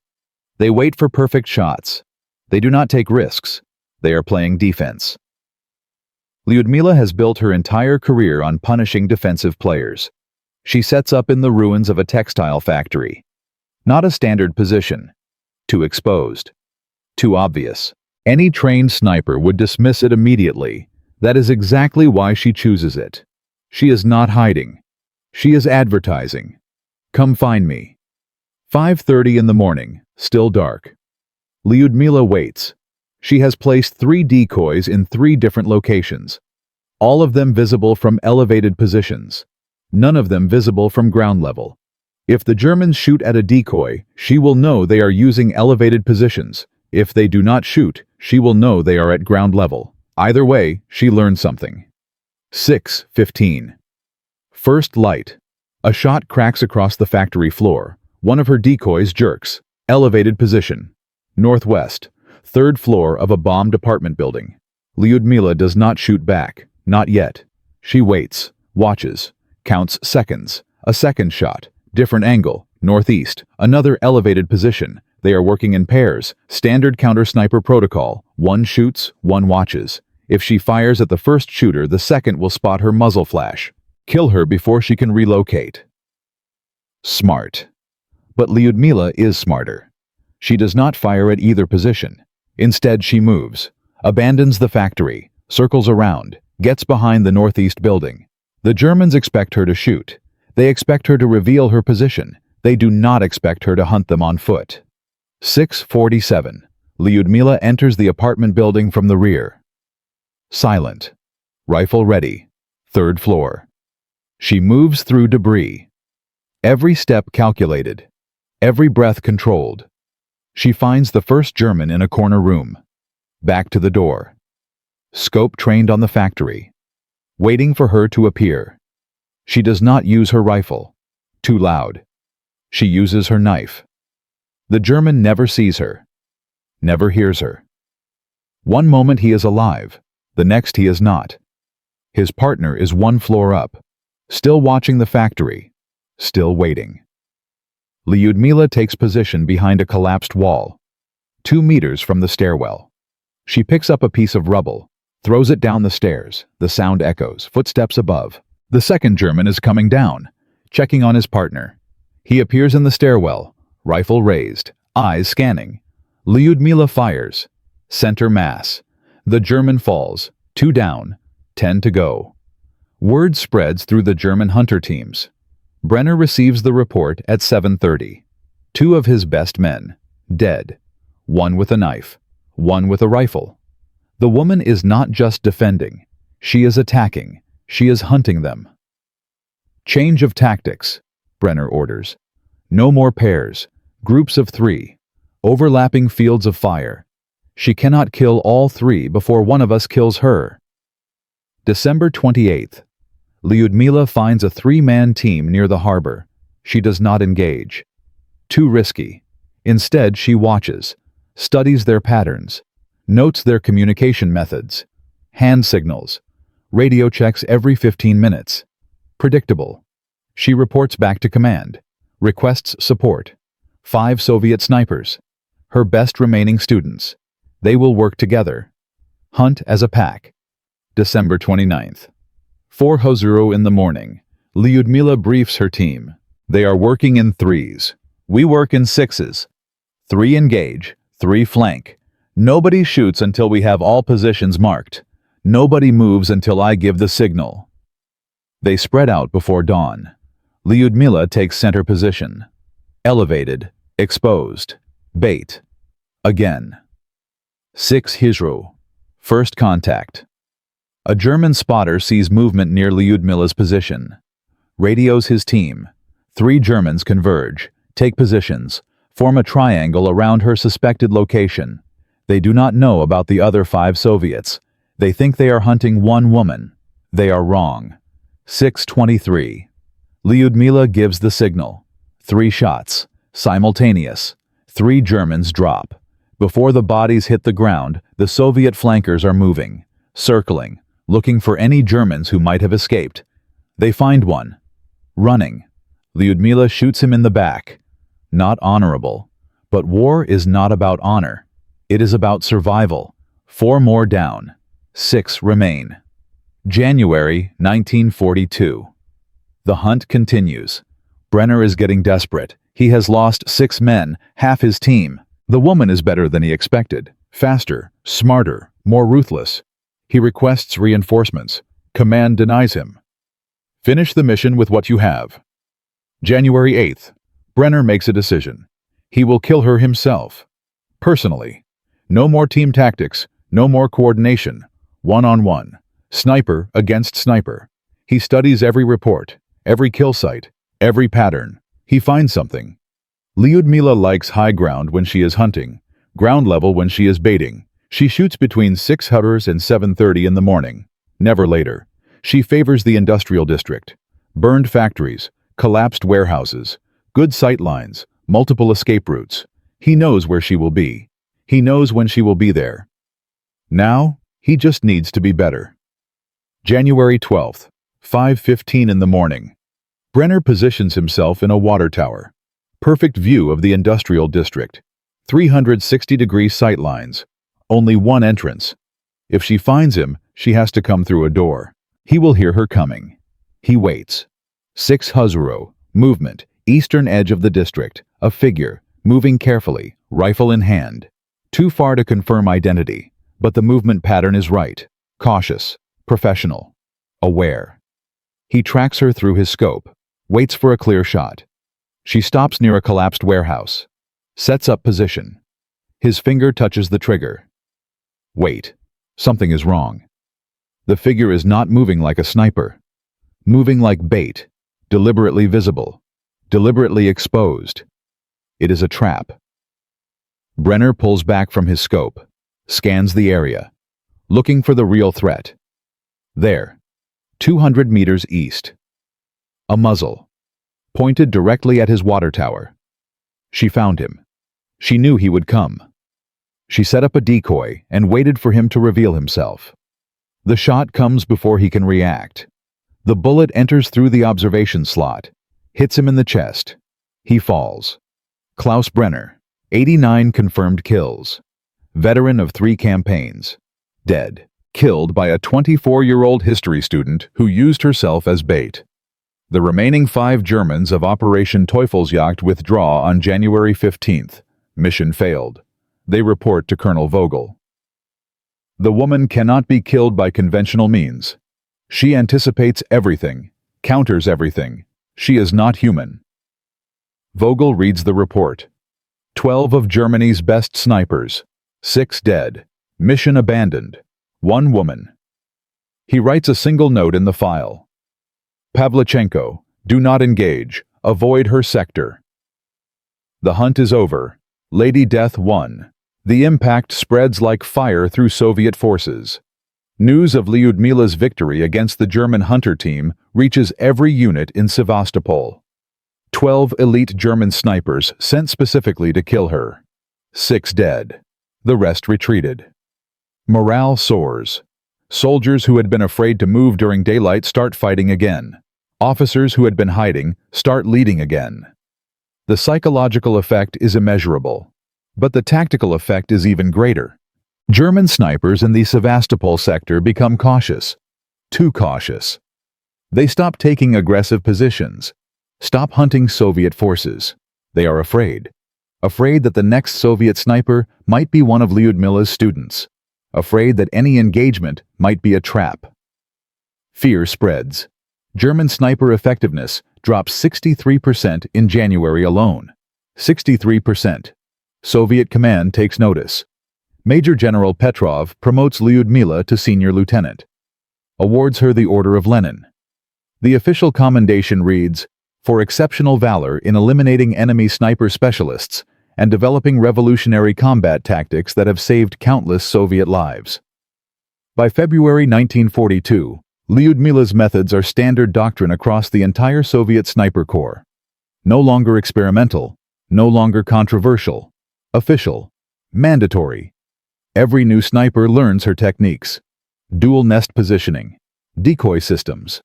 They wait for perfect shots. They do not take risks. They are playing defense. Lyudmila has built her entire career on punishing defensive players. She sets up in the ruins of a textile factory. Not a standard position. Too exposed. Too obvious. Any trained sniper would dismiss it immediately. That is exactly why she chooses it. She is not hiding. She is advertising. Come find me. 5:30 in the morning, still dark. Lyudmila waits. She has placed 3 decoys in 3 different locations, all of them visible from elevated positions, none of them visible from ground level. If the Germans shoot at a decoy, she will know they are using elevated positions. If they do not shoot, she will know they are at ground level. Either way, she learned something. 6:15. First light. A shot cracks across the factory floor. One of her decoys jerks. Elevated position. Northwest. 3rd floor of a bombed apartment building. Lyudmila does not shoot back. Not yet. She waits. Watches. Counts seconds. A second shot. Different angle. Northeast. Another elevated position. They are working in pairs. Standard counter-sniper protocol. One shoots, one watches. If she fires at the first shooter, the second will spot her muzzle flash. Kill her before she can relocate. Smart. But Lyudmila is smarter. She does not fire at either position. Instead, she moves, abandons the factory, circles around, gets behind the northeast building. The Germans expect her to shoot. They expect her to reveal her position. They do not expect her to hunt them on foot. 6:47. Lyudmila enters the apartment building from the rear. Silent. Rifle ready. 3rd floor. She moves through debris. Every step calculated. Every breath controlled. She finds the first German in a corner room. Back to the door. Scope trained on the factory. Waiting for her to appear. She does not use her rifle. Too loud. She uses her knife. The German never sees her. Never hears her. One moment he is alive. The next he is not. His partner is 1 floor up. Still watching the factory. Still waiting. Lyudmila takes position behind a collapsed wall, 2 meters from the stairwell. She picks up a piece of rubble, throws it down the stairs. The sound echoes, footsteps above. The second German is coming down, checking on his partner. He appears in the stairwell, rifle raised, eyes scanning. Lyudmila fires. Center mass. The German falls, 2 down, 10 to go. Word spreads through the German hunter teams. Brenner receives the report at 7:30. 2 of his best men, dead. 1 with a knife, 1 with a rifle. The woman is not just defending. She is attacking. She is hunting them. Change of tactics, Brenner orders. No more pairs, groups of 3, overlapping fields of fire. She cannot kill all 3 before one of us kills her. December 28th. Lyudmila finds a 3-man team near the harbor. She does not engage. Too risky. Instead, she watches, studies their patterns, notes their communication methods, hand signals, radio checks every 15 minutes. Predictable. She reports back to command, requests support. 5 Soviet snipers. Her best remaining students. They will work together. Hunt as a pack. December 29th. 4:00 in the morning. Lyudmila briefs her team. They are working in 3s. We work in 6s. 3 engage, 3 flank. Nobody shoots until we have all positions marked. Nobody moves until I give the signal. They spread out before dawn. Lyudmila takes center position. Elevated, exposed, bait. Again. 6:00. First contact. A German spotter sees movement near Lyudmila's position. Radios his team. 3 Germans converge, take positions, form a triangle around her suspected location. They do not know about the other 5 Soviets. They think they are hunting 1 woman. They are wrong. 6:23. Lyudmila gives the signal. 3 shots, simultaneous. 3 Germans drop. Before the bodies hit the ground, the Soviet flankers are moving, circling, looking for any Germans who might have escaped. They find one. Running. Lyudmila shoots him in the back. Not honorable. But war is not about honor. It is about survival. 4 more down. 6 remain. January 1942. The hunt continues. Brenner is getting desperate. He has lost 6 men, half his team. The woman is better than he expected. Faster, smarter, more ruthless. He requests reinforcements. Command denies him. Finish the mission with what you have. January 8th. Brenner makes a decision. He will kill her himself. Personally. No more team tactics, no more coordination. One-on-one. Sniper against sniper. He studies every report, every kill site, every pattern. He finds something. Lyudmila likes high ground when she is hunting, ground level when she is baiting. She shoots between 6:00 and 7:30 in the morning, never later. She favors the industrial district. Burned factories, collapsed warehouses, good sight lines, multiple escape routes. He knows where she will be. He knows when she will be there. Now, he just needs to be better. January 12th, 5:15 in the morning. Brenner positions himself in a water tower. Perfect view of the industrial district. 360-degree sight lines. Only one entrance. If she finds him, she has to come through a door. He will hear her coming. He waits. 6 Huzuro, movement, eastern edge of the district, a figure, moving carefully, rifle in hand. Too far to confirm identity, but the movement pattern is right. Cautious, professional, aware. He tracks her through his scope, waits for a clear shot. She stops near a collapsed warehouse. Sets up position. His finger touches the trigger. Wait, something is wrong. The figure is not moving like a sniper. Moving like bait, deliberately visible, deliberately exposed. It is a trap. Brenner pulls back from his scope, scans the area, looking for the real threat. There, 200 meters east. A muzzle, pointed directly at his water tower. She found him. She knew he would come. She set up a decoy and waited for him to reveal himself. The shot comes before he can react. The bullet enters through the observation slot, hits him in the chest. He falls. Klaus Brenner, 89 confirmed kills. Veteran of 3 campaigns. Dead. Killed by a 24-year-old history student who used herself as bait. The remaining 5 Germans of Operation Teufelsjagd withdraw on January 15th. Mission failed. They report to Colonel Vogel. The woman cannot be killed by conventional means. She anticipates everything, counters everything. She is not human. Vogel reads the report. 12 of Germany's best snipers. 6 dead. Mission abandoned. 1 woman. He writes a single note in the file. Pavlichenko, do not engage. Avoid her sector. The hunt is over. Lady Death won. The impact spreads like fire through Soviet forces. News of Lyudmila's victory against the German hunter team reaches every unit in Sevastopol. 12 elite German snipers sent specifically to kill her. 6 dead. The rest retreated. Morale soars. Soldiers who had been afraid to move during daylight start fighting again. Officers who had been hiding start leading again. The psychological effect is immeasurable, but the tactical effect is even greater. German snipers in the Sevastopol sector become cautious. Too cautious. They stop taking aggressive positions. Stop hunting Soviet forces. They are afraid. Afraid that the next Soviet sniper might be one of Lyudmila's students. Afraid that any engagement might be a trap. Fear spreads. German sniper effectiveness drops 63% in January alone. 63%. Soviet command takes notice. Major General Petrov promotes Lyudmila to senior lieutenant. Awards her the Order of Lenin. The official commendation reads, "For exceptional valor in eliminating enemy sniper specialists and developing revolutionary combat tactics that have saved countless Soviet lives." By February 1942, Lyudmila's methods are standard doctrine across the entire Soviet sniper corps. No longer experimental, no longer controversial, official, mandatory. Every new sniper learns her techniques. Dual nest positioning, decoy systems,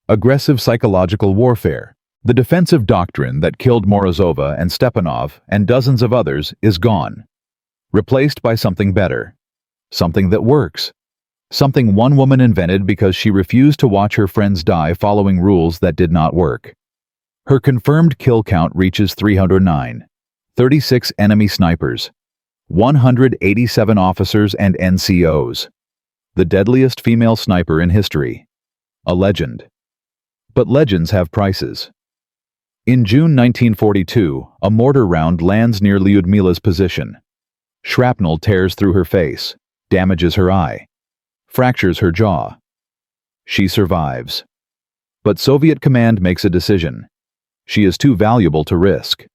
aggressive psychological warfare. The defensive doctrine that killed Morozova and Stepanov and dozens of others is gone. Replaced by something better. Something that works. Something one woman invented because she refused to watch her friends die following rules that did not work. Her confirmed kill count reaches 309. 36 enemy snipers. 187 officers and NCOs. The deadliest female sniper in history. A legend. But legends have prices. In June 1942, a mortar round lands near Lyudmila's position. Shrapnel tears through her face, damages her eye, fractures her jaw. She survives. But Soviet command makes a decision. She is too valuable to risk,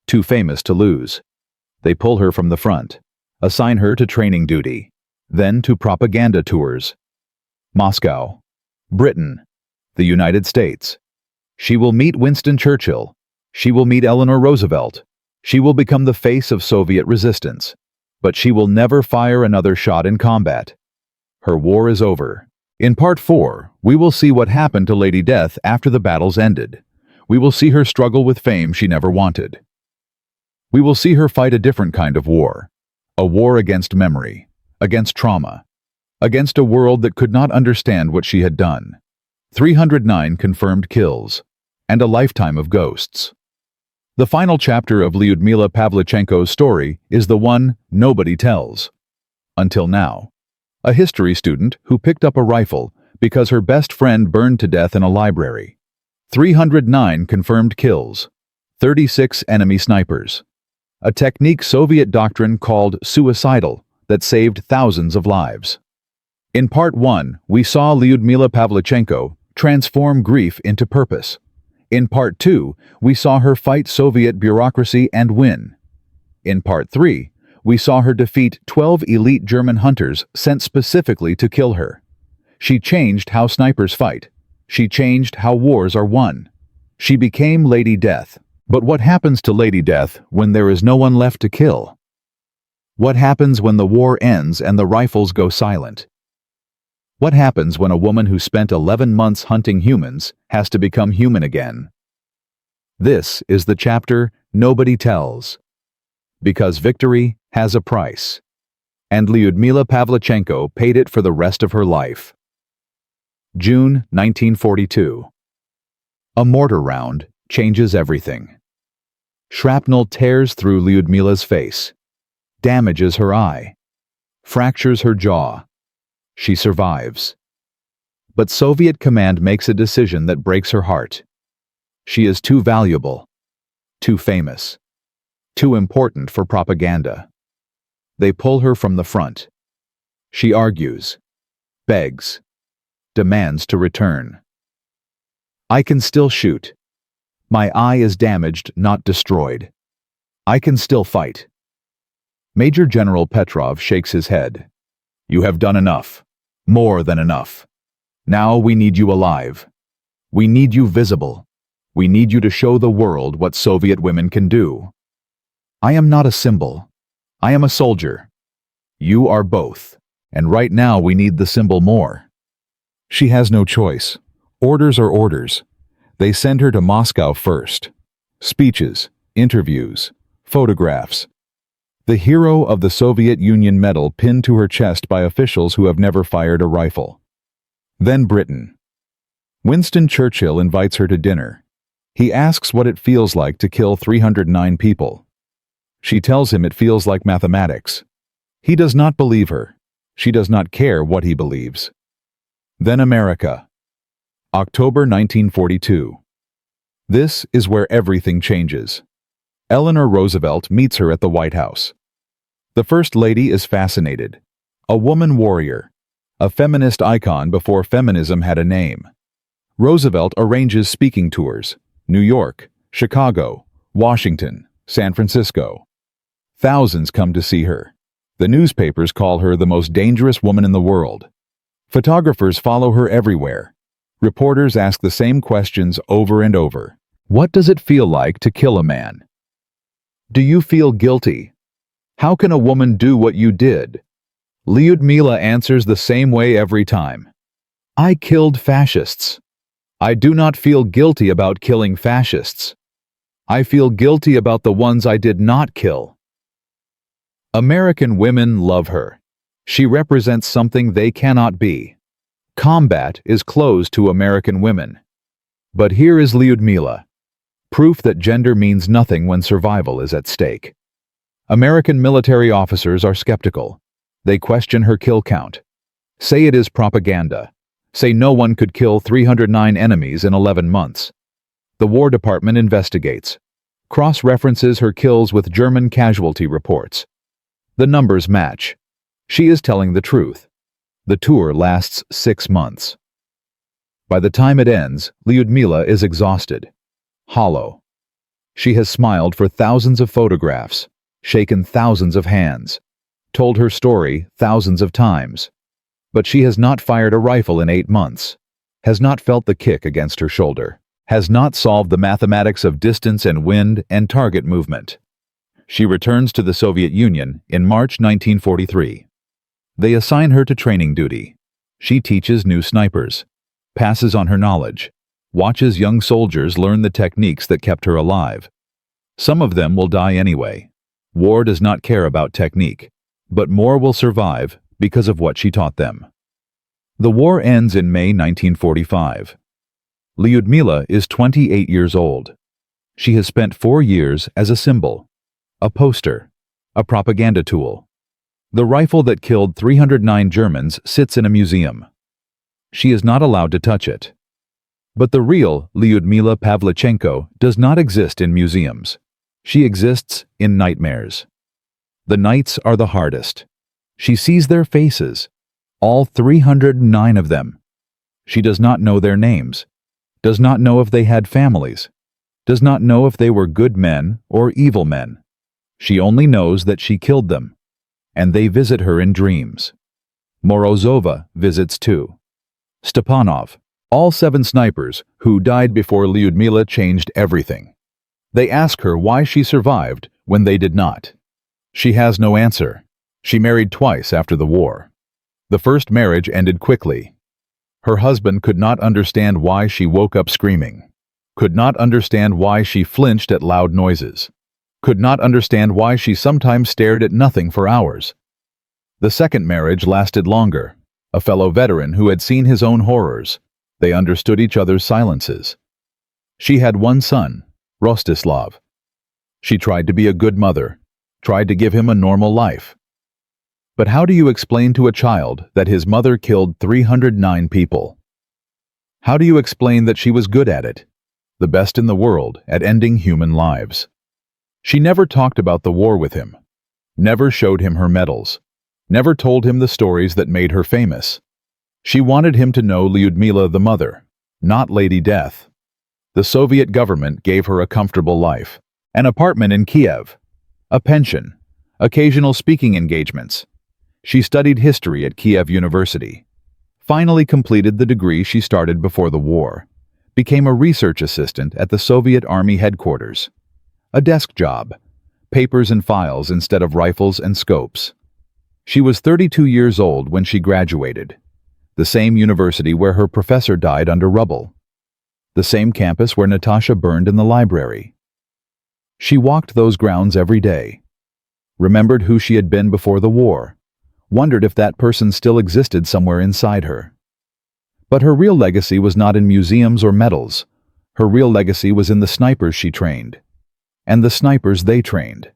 too famous to lose. They pull her from the front, assign her to training duty, then to propaganda tours. Moscow, Britain, the United States. She will meet Winston Churchill. She will meet Eleanor Roosevelt. She will become the face of Soviet resistance. But she will never fire another shot in combat. Her war is over. In Part 4, we will see what happened to Lady Death after the battles ended. We will see her struggle with fame she never wanted. We will see her fight a different kind of war. A war against memory, against trauma, against a world that could not understand what she had done. 309 confirmed kills, and a lifetime of ghosts. The final chapter of Lyudmila Pavlichenko's story is the one nobody tells. Until now. A history student who picked up a rifle because her best friend burned to death in a library. 309 confirmed kills. 36 enemy snipers. A technique Soviet doctrine called suicidal that saved thousands of lives. In Part 1, we saw Lyudmila Pavlichenko transform grief into purpose. In Part 2, we saw her fight Soviet bureaucracy and win. In Part 3, we saw her defeat 12 elite German hunters sent specifically to kill her. She changed how snipers fight. She changed how wars are won. She became Lady Death. But what happens to Lady Death when there is no one left to kill? What happens when the war ends and the rifles go silent? What happens when a woman who spent 11 months hunting humans has to become human again? This is the chapter nobody tells. Because victory has a price. And Lyudmila Pavlichenko paid it for the rest of her life. June 1942. A mortar round changes everything. Shrapnel tears through Lyudmila's face, damages her eye, fractures her jaw. She survives. But Soviet command makes a decision that breaks her heart. She is too valuable, too famous, too important for propaganda. They pull her from the front. She argues, begs, demands to return. I can still shoot. My eye is damaged, not destroyed. I can still fight. Major General Petrov shakes his head. You have done enough. More than enough. Now we need you alive. We need you visible. We need you to show the world what Soviet women can do. I am not a symbol. I am a soldier. You are both. And right now we need the symbol more. She has no choice. Orders are orders. They send her to Moscow first. Speeches, interviews, photographs. The hero of the Soviet Union medal pinned to her chest by officials who have never fired a rifle. Then Britain. Winston Churchill invites her to dinner. He asks what it feels like to kill 309 people. She tells him it feels like mathematics. He does not believe her. She does not care what he believes. Then America. October 1942. This is where everything changes. Eleanor Roosevelt meets her at the White House. The First Lady is fascinated. A woman warrior. A feminist icon before feminism had a name. Roosevelt arranges speaking tours. New York, Chicago, Washington, San Francisco. Thousands come to see her. The newspapers call her the most dangerous woman in the world. Photographers follow her everywhere. Reporters ask the same questions over and over. What does it feel like to kill a man? Do you feel guilty? How can a woman do what you did? Lyudmila answers the same way every time. I killed fascists. I do not feel guilty about killing fascists. I feel guilty about the ones I did not kill. American women love her. She represents something they cannot be. Combat is closed to American women. But here is Lyudmila. Proof that gender means nothing when survival is at stake. American military officers are skeptical. They question her kill count. Say it is propaganda. Say no one could kill 309 enemies in 11 months. The War Department investigates. Cross-references her kills with German casualty reports. The numbers match. She is telling the truth. The tour lasts 6 months. By the time it ends, Lyudmila is exhausted, hollow. She has smiled for thousands of photographs, shaken thousands of hands, told her story thousands of times. But she has not fired a rifle in 8 months, has not felt the kick against her shoulder, has not solved the mathematics of distance and wind and target movement. She returns to the Soviet Union in March 1943. They assign her to training duty. She teaches new snipers, passes on her knowledge, watches young soldiers learn the techniques that kept her alive. Some of them will die anyway. War does not care about technique, but more will survive because of what she taught them. The war ends in May 1945. Lyudmila is 28 years old. She has spent 4 years as a symbol, a poster, a propaganda tool. The rifle that killed 309 Germans sits in a museum. She is not allowed to touch it. But the real Lyudmila Pavlichenko does not exist in museums. She exists in nightmares. The nights are the hardest. She sees their faces, all 309 of them. She does not know their names, does not know if they had families, does not know if they were good men or evil men. She only knows that she killed them, and they visit her in dreams. Morozova visits too. Stepanov, all 7 snipers who died before Lyudmila changed everything. They ask her why she survived when they did not. She has no answer. She married twice after the war. The first marriage ended quickly. Her husband could not understand why she woke up screaming, could not understand why she flinched at loud noises, could not understand why she sometimes stared at nothing for hours. The second marriage lasted longer. A fellow veteran who had seen his own horrors. They understood each other's silences. She had one son, Rostislav. She tried to be a good mother, tried to give him a normal life. But how do you explain to a child that his mother killed 309 people? How do you explain that she was good at it, the best in the world at ending human lives? She never talked about the war with him, never showed him her medals, never told him the stories that made her famous. She wanted him to know Lyudmila the mother, not Lady Death. The Soviet government gave her a comfortable life, an apartment in Kiev, a pension, occasional speaking engagements. She studied history at Kiev University, finally completed the degree she started before the war, became a research assistant at the Soviet Army headquarters. A desk job, papers and files instead of rifles and scopes. She was 32 years old when she graduated, the same university where her professor died under rubble, the same campus where Natasha burned in the library. She walked those grounds every day, remembered who she had been before the war, wondered if that person still existed somewhere inside her. But her real legacy was not in museums or medals. Her real legacy was in the snipers she trained, and the snipers they trained,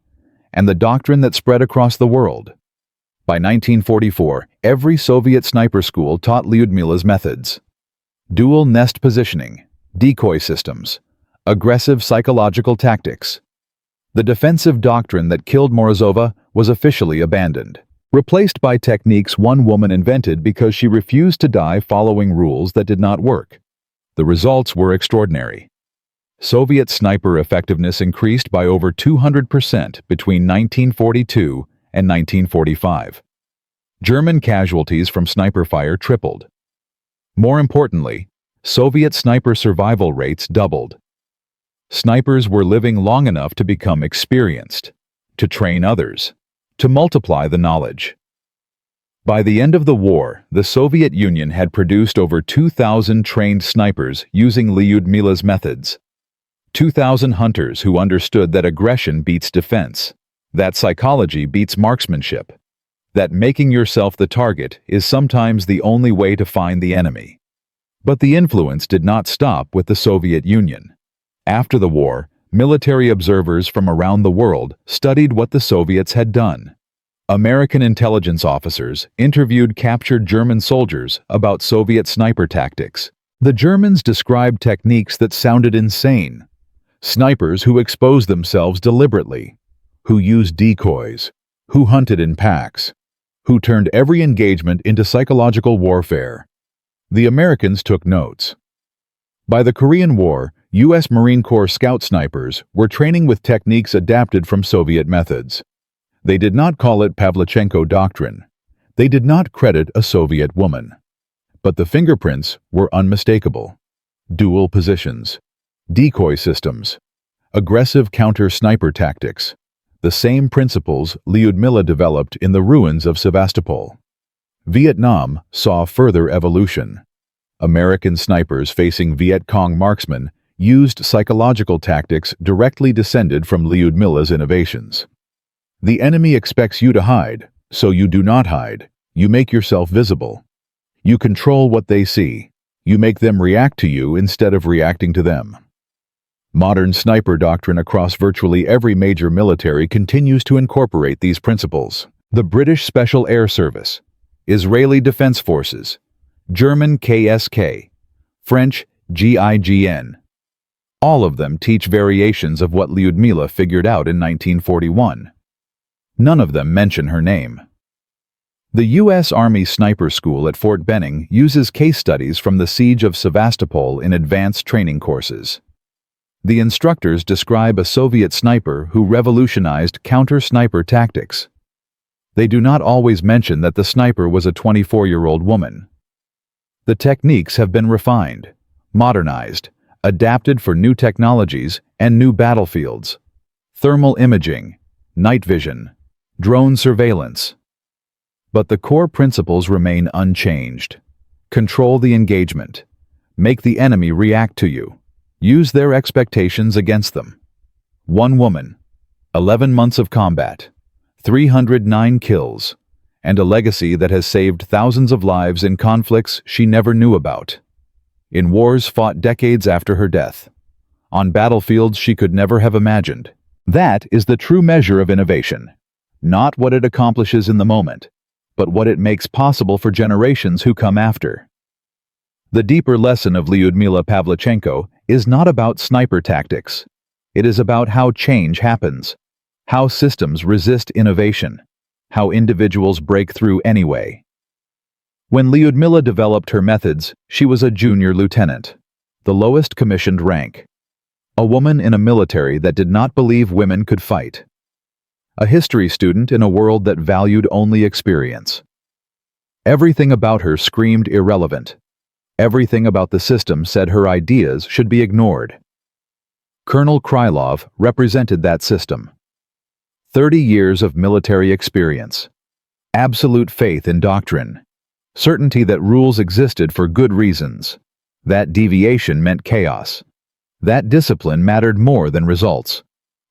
and the doctrine that spread across the world. By 1944, every Soviet sniper school taught Lyudmila's methods. Dual nest positioning, decoy systems, aggressive psychological tactics. The defensive doctrine that killed Morozova was officially abandoned, replaced by techniques one woman invented because she refused to die following rules that did not work. The results were extraordinary. Soviet sniper effectiveness increased by over 200% between 1942 and 1945. German casualties from sniper fire tripled. More importantly, Soviet sniper survival rates doubled. Snipers were living long enough to become experienced, to train others, to multiply the knowledge. By the end of the war, the Soviet Union had produced over 2,000 trained snipers using Lyudmila's methods. 2,000 hunters who understood that aggression beats defense, that psychology beats marksmanship, that making yourself the target is sometimes the only way to find the enemy. But the influence did not stop with the Soviet Union. After the war, Military observers from around the world studied what the Soviets had done. American intelligence officers interviewed captured German soldiers about Soviet sniper tactics. The Germans described techniques that sounded insane. Snipers who exposed themselves deliberately, who used decoys, who hunted in packs, who turned every engagement into psychological warfare. The Americans took notes. By the Korean War, U.S. Marine Corps scout snipers were training with techniques adapted from Soviet methods. They did not call it Pavlichenko doctrine. They did not credit a Soviet woman. But the fingerprints were unmistakable. Dual positions, decoy systems, aggressive counter-sniper tactics, the same principles Lyudmila developed in the ruins of Sevastopol. Vietnam saw further evolution. American snipers facing Viet Cong marksmen used psychological tactics directly descended from Lyudmila's innovations. The enemy expects you to hide, so you do not hide. You make yourself visible. You control what they see. You make them react to you instead of reacting to them. Modern sniper doctrine across virtually every major military continues to incorporate these principles. The British Special Air Service, Israeli Defense Forces, German KSK, French GIGN. All of them teach variations of what Lyudmila figured out in 1941. None of them mention her name. The U.S. Army Sniper School at Fort Benning uses case studies from the Siege of Sevastopol in advanced training courses. The instructors describe a Soviet sniper who revolutionized counter-sniper tactics. They do not always mention that the sniper was a 24-year-old woman. The techniques have been refined, modernized, adapted for new technologies and new battlefields. Thermal imaging, night vision, drone surveillance. But the core principles remain unchanged. Control the engagement. Make the enemy react to you. Use their expectations against them. One woman, 11 months of combat, 309 kills, and a legacy that has saved thousands of lives in conflicts she never knew about. In wars fought decades after her death. On battlefields she could never have imagined. That is the true measure of innovation. Not what it accomplishes in the moment, but what it makes possible for generations who come after. The deeper lesson of Lyudmila Pavlichenko is not about sniper tactics. It is about how change happens, how systems resist innovation, how individuals break through anyway. When Lyudmila developed her methods, she was a junior lieutenant, the lowest commissioned rank. A woman in a military that did not believe women could fight. A history student in a world that valued only experience. Everything about her screamed irrelevant. Everything about the system said her ideas should be ignored. Colonel Krylov represented that system. 30 years of military experience. Absolute faith in doctrine. Certainty that rules existed for good reasons. That deviation meant chaos. That discipline mattered more than results.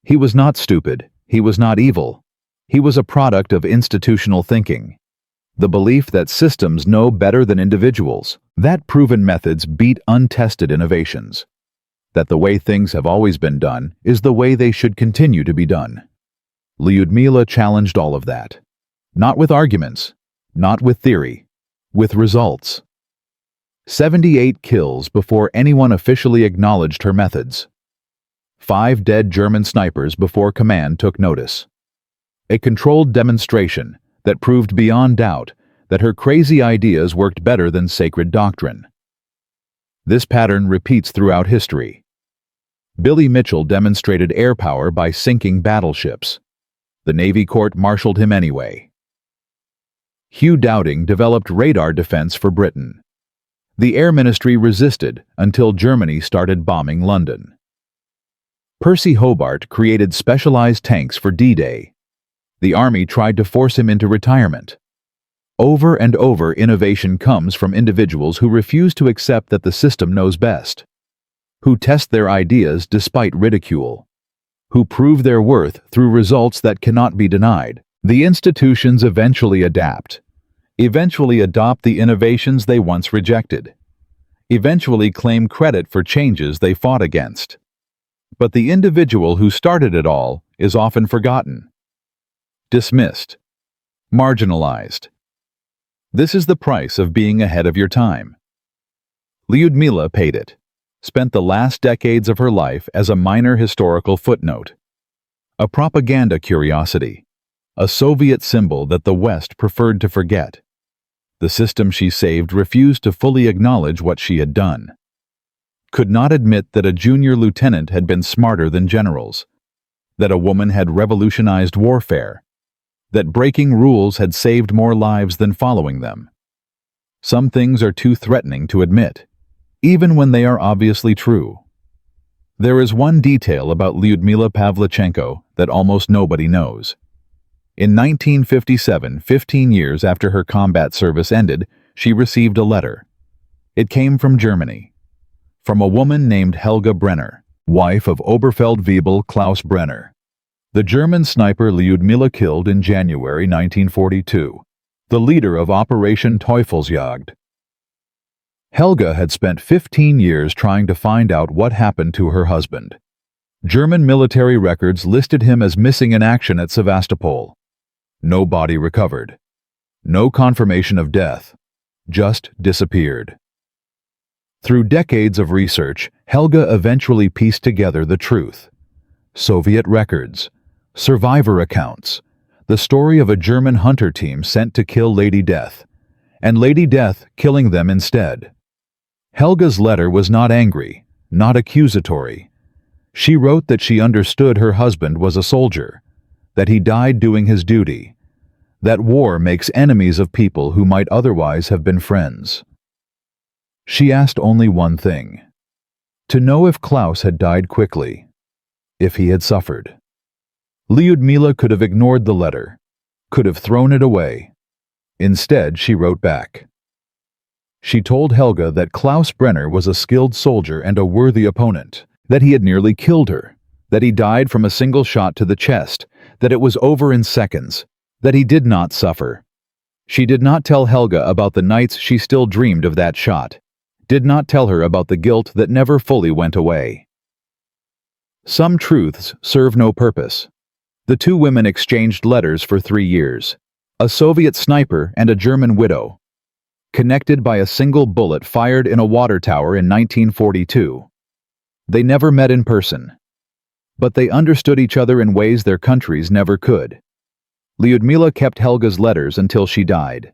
He was not stupid. He was not evil. He was a product of institutional thinking. The belief that systems know better than individuals, that proven methods beat untested innovations. That the way things have always been done is the way they should continue to be done. Lyudmila challenged all of that. Not with arguments, not with theory, with results. 78 kills before anyone officially acknowledged her methods. 5 dead German snipers before command took notice. A controlled demonstration that proved beyond doubt that her crazy ideas worked better than sacred doctrine. This pattern repeats throughout history. Billy Mitchell demonstrated air power by sinking battleships. The Navy court-martialed him anyway. Hugh Dowding developed radar defense for Britain. The Air Ministry resisted until Germany started bombing London. Percy Hobart created specialized tanks for D-Day. The Army tried to force him into retirement. Over and over, innovation comes from individuals who refuse to accept that the system knows best, who test their ideas despite ridicule, who prove their worth through results that cannot be denied. The institutions eventually adapt, eventually adopt the innovations they once rejected, eventually claim credit for changes they fought against. But the individual who started it all is often forgotten, dismissed, marginalized. This is the price of being ahead of your time. Lyudmila paid it, spent the last decades of her life as a minor historical footnote, a propaganda curiosity, a Soviet symbol that the West preferred to forget. The system she saved refused to fully acknowledge what she had done, could not admit that a junior lieutenant had been smarter than generals, that a woman had revolutionized warfare, that breaking rules had saved more lives than following them. Some things are too threatening to admit, even when they are obviously true. There is one detail about Lyudmila Pavlichenko that almost nobody knows. In 1957, 15 years after her combat service ended, she received a letter. It came from Germany, from a woman named Helga Brenner, wife of Oberfeldwebel Klaus Brenner, the German sniper Lyudmila killed in January 1942, the leader of Operation Teufelsjagd. Helga had spent 15 years trying to find out what happened to her husband. German military records listed him as missing in action at Sevastopol. No body recovered. No confirmation of death. Just disappeared. Through decades of research, Helga eventually pieced together the truth. Soviet records, survivor accounts, the story of a German hunter team sent to kill Lady Death, and Lady Death killing them instead. Helga's letter was not angry, not accusatory. She wrote that she understood her husband was a soldier, that he died doing his duty, that war makes enemies of people who might otherwise have been friends. She asked only one thing: to know if Klaus had died quickly, if he had suffered. Lyudmila could have ignored the letter, could have thrown it away. Instead, she wrote back. She told Helga that Klaus Brenner was a skilled soldier and a worthy opponent, that he had nearly killed her, that he died from a single shot to the chest, that it was over in seconds, that he did not suffer. She did not tell Helga about the nights she still dreamed of that shot, did not tell her about the guilt that never fully went away. Some truths serve no purpose. The two women exchanged letters for 3 years, a Soviet sniper and a German widow, connected by a single bullet fired in a water tower in 1942. They never met in person, but they understood each other in ways their countries never could. Lyudmila kept Helga's letters until she died.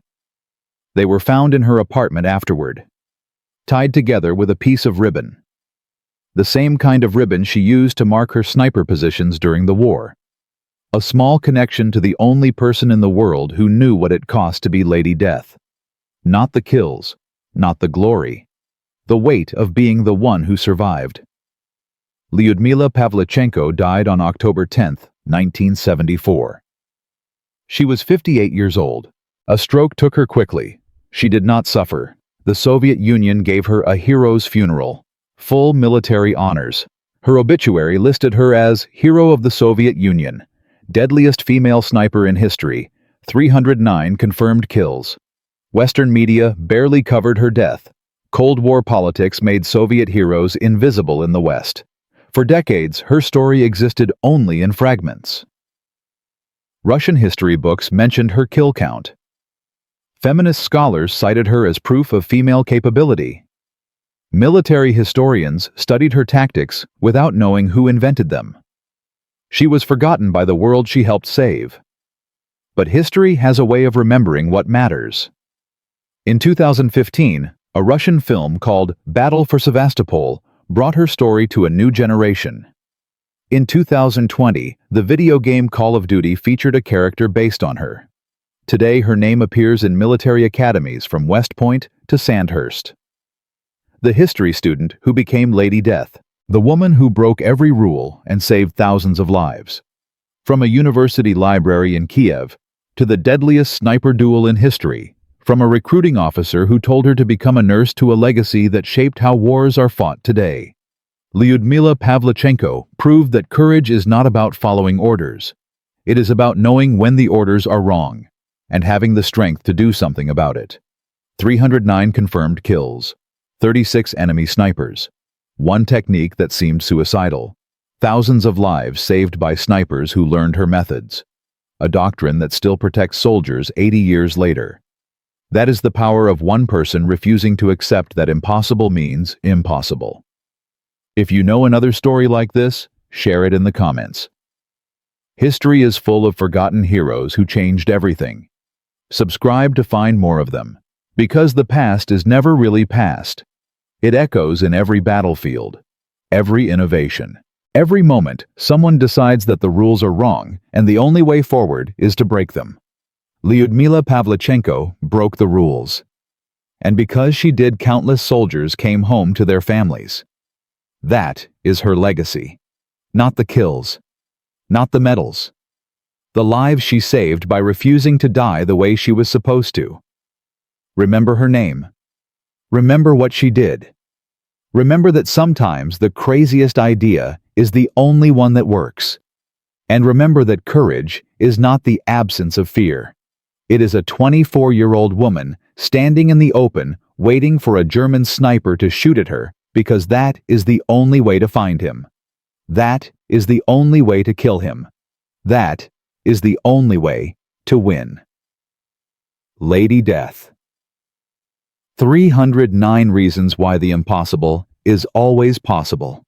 They were found in her apartment afterward, tied together with a piece of ribbon, the same kind of ribbon she used to mark her sniper positions during the war. A small connection to the only person in the world who knew what it cost to be Lady Death. Not the kills, not the glory, the weight of being the one who survived. Lyudmila Pavlichenko died on October 10, 1974. She was 58 years old. A stroke took her quickly. She did not suffer. The Soviet Union gave her a hero's funeral, full military honors. Her obituary listed her as Hero of the Soviet Union, deadliest female sniper in history, 309 confirmed kills. Western media barely covered her death. Cold War politics made Soviet heroes invisible in the West. For decades, her story existed only in fragments. Russian history books mentioned her kill count. Feminist scholars cited her as proof of female capability. Military historians studied her tactics without knowing who invented them. She was forgotten by the world she helped save. But history has a way of remembering what matters. In 2015, a Russian film called Battle for Sevastopol brought her story to a new generation. In 2020, the video game Call of Duty featured a character based on her. Today, her name appears in military academies from West Point to Sandhurst. The history student who became Lady Death, the woman who broke every rule and saved thousands of lives. From a university library in Kiev to the deadliest sniper duel in history, from a recruiting officer who told her to become a nurse to a legacy that shaped how wars are fought today. Lyudmila Pavlichenko proved that courage is not about following orders. It is about knowing when the orders are wrong and having the strength to do something about it. 309 confirmed kills, 36 enemy snipers, one technique that seemed suicidal, Thousands of lives saved by snipers who learned her methods. A doctrine that still protects soldiers 80 years later. That is the power of one person refusing to accept that impossible means impossible. If you know another story like this, share it in the comments. History is full of forgotten heroes who changed everything. Subscribe to find more of them, because the past is never really past. It echoes in every battlefield, every innovation. Every moment, someone decides that the rules are wrong and the only way forward is to break them. Lyudmila Pavlichenko broke the rules. And because she did, countless soldiers came home to their families. That is her legacy. Not the kills, not the medals. The lives she saved by refusing to die the way she was supposed to. Remember her name. Remember what she did. Remember that sometimes the craziest idea is the only one that works. And remember that courage is not the absence of fear. It is a 24-year-old woman standing in the open waiting for a German sniper to shoot at her because that is the only way to find him. That is the only way to kill him. That is the only way to win. Lady Death. 309 reasons why the impossible is always possible.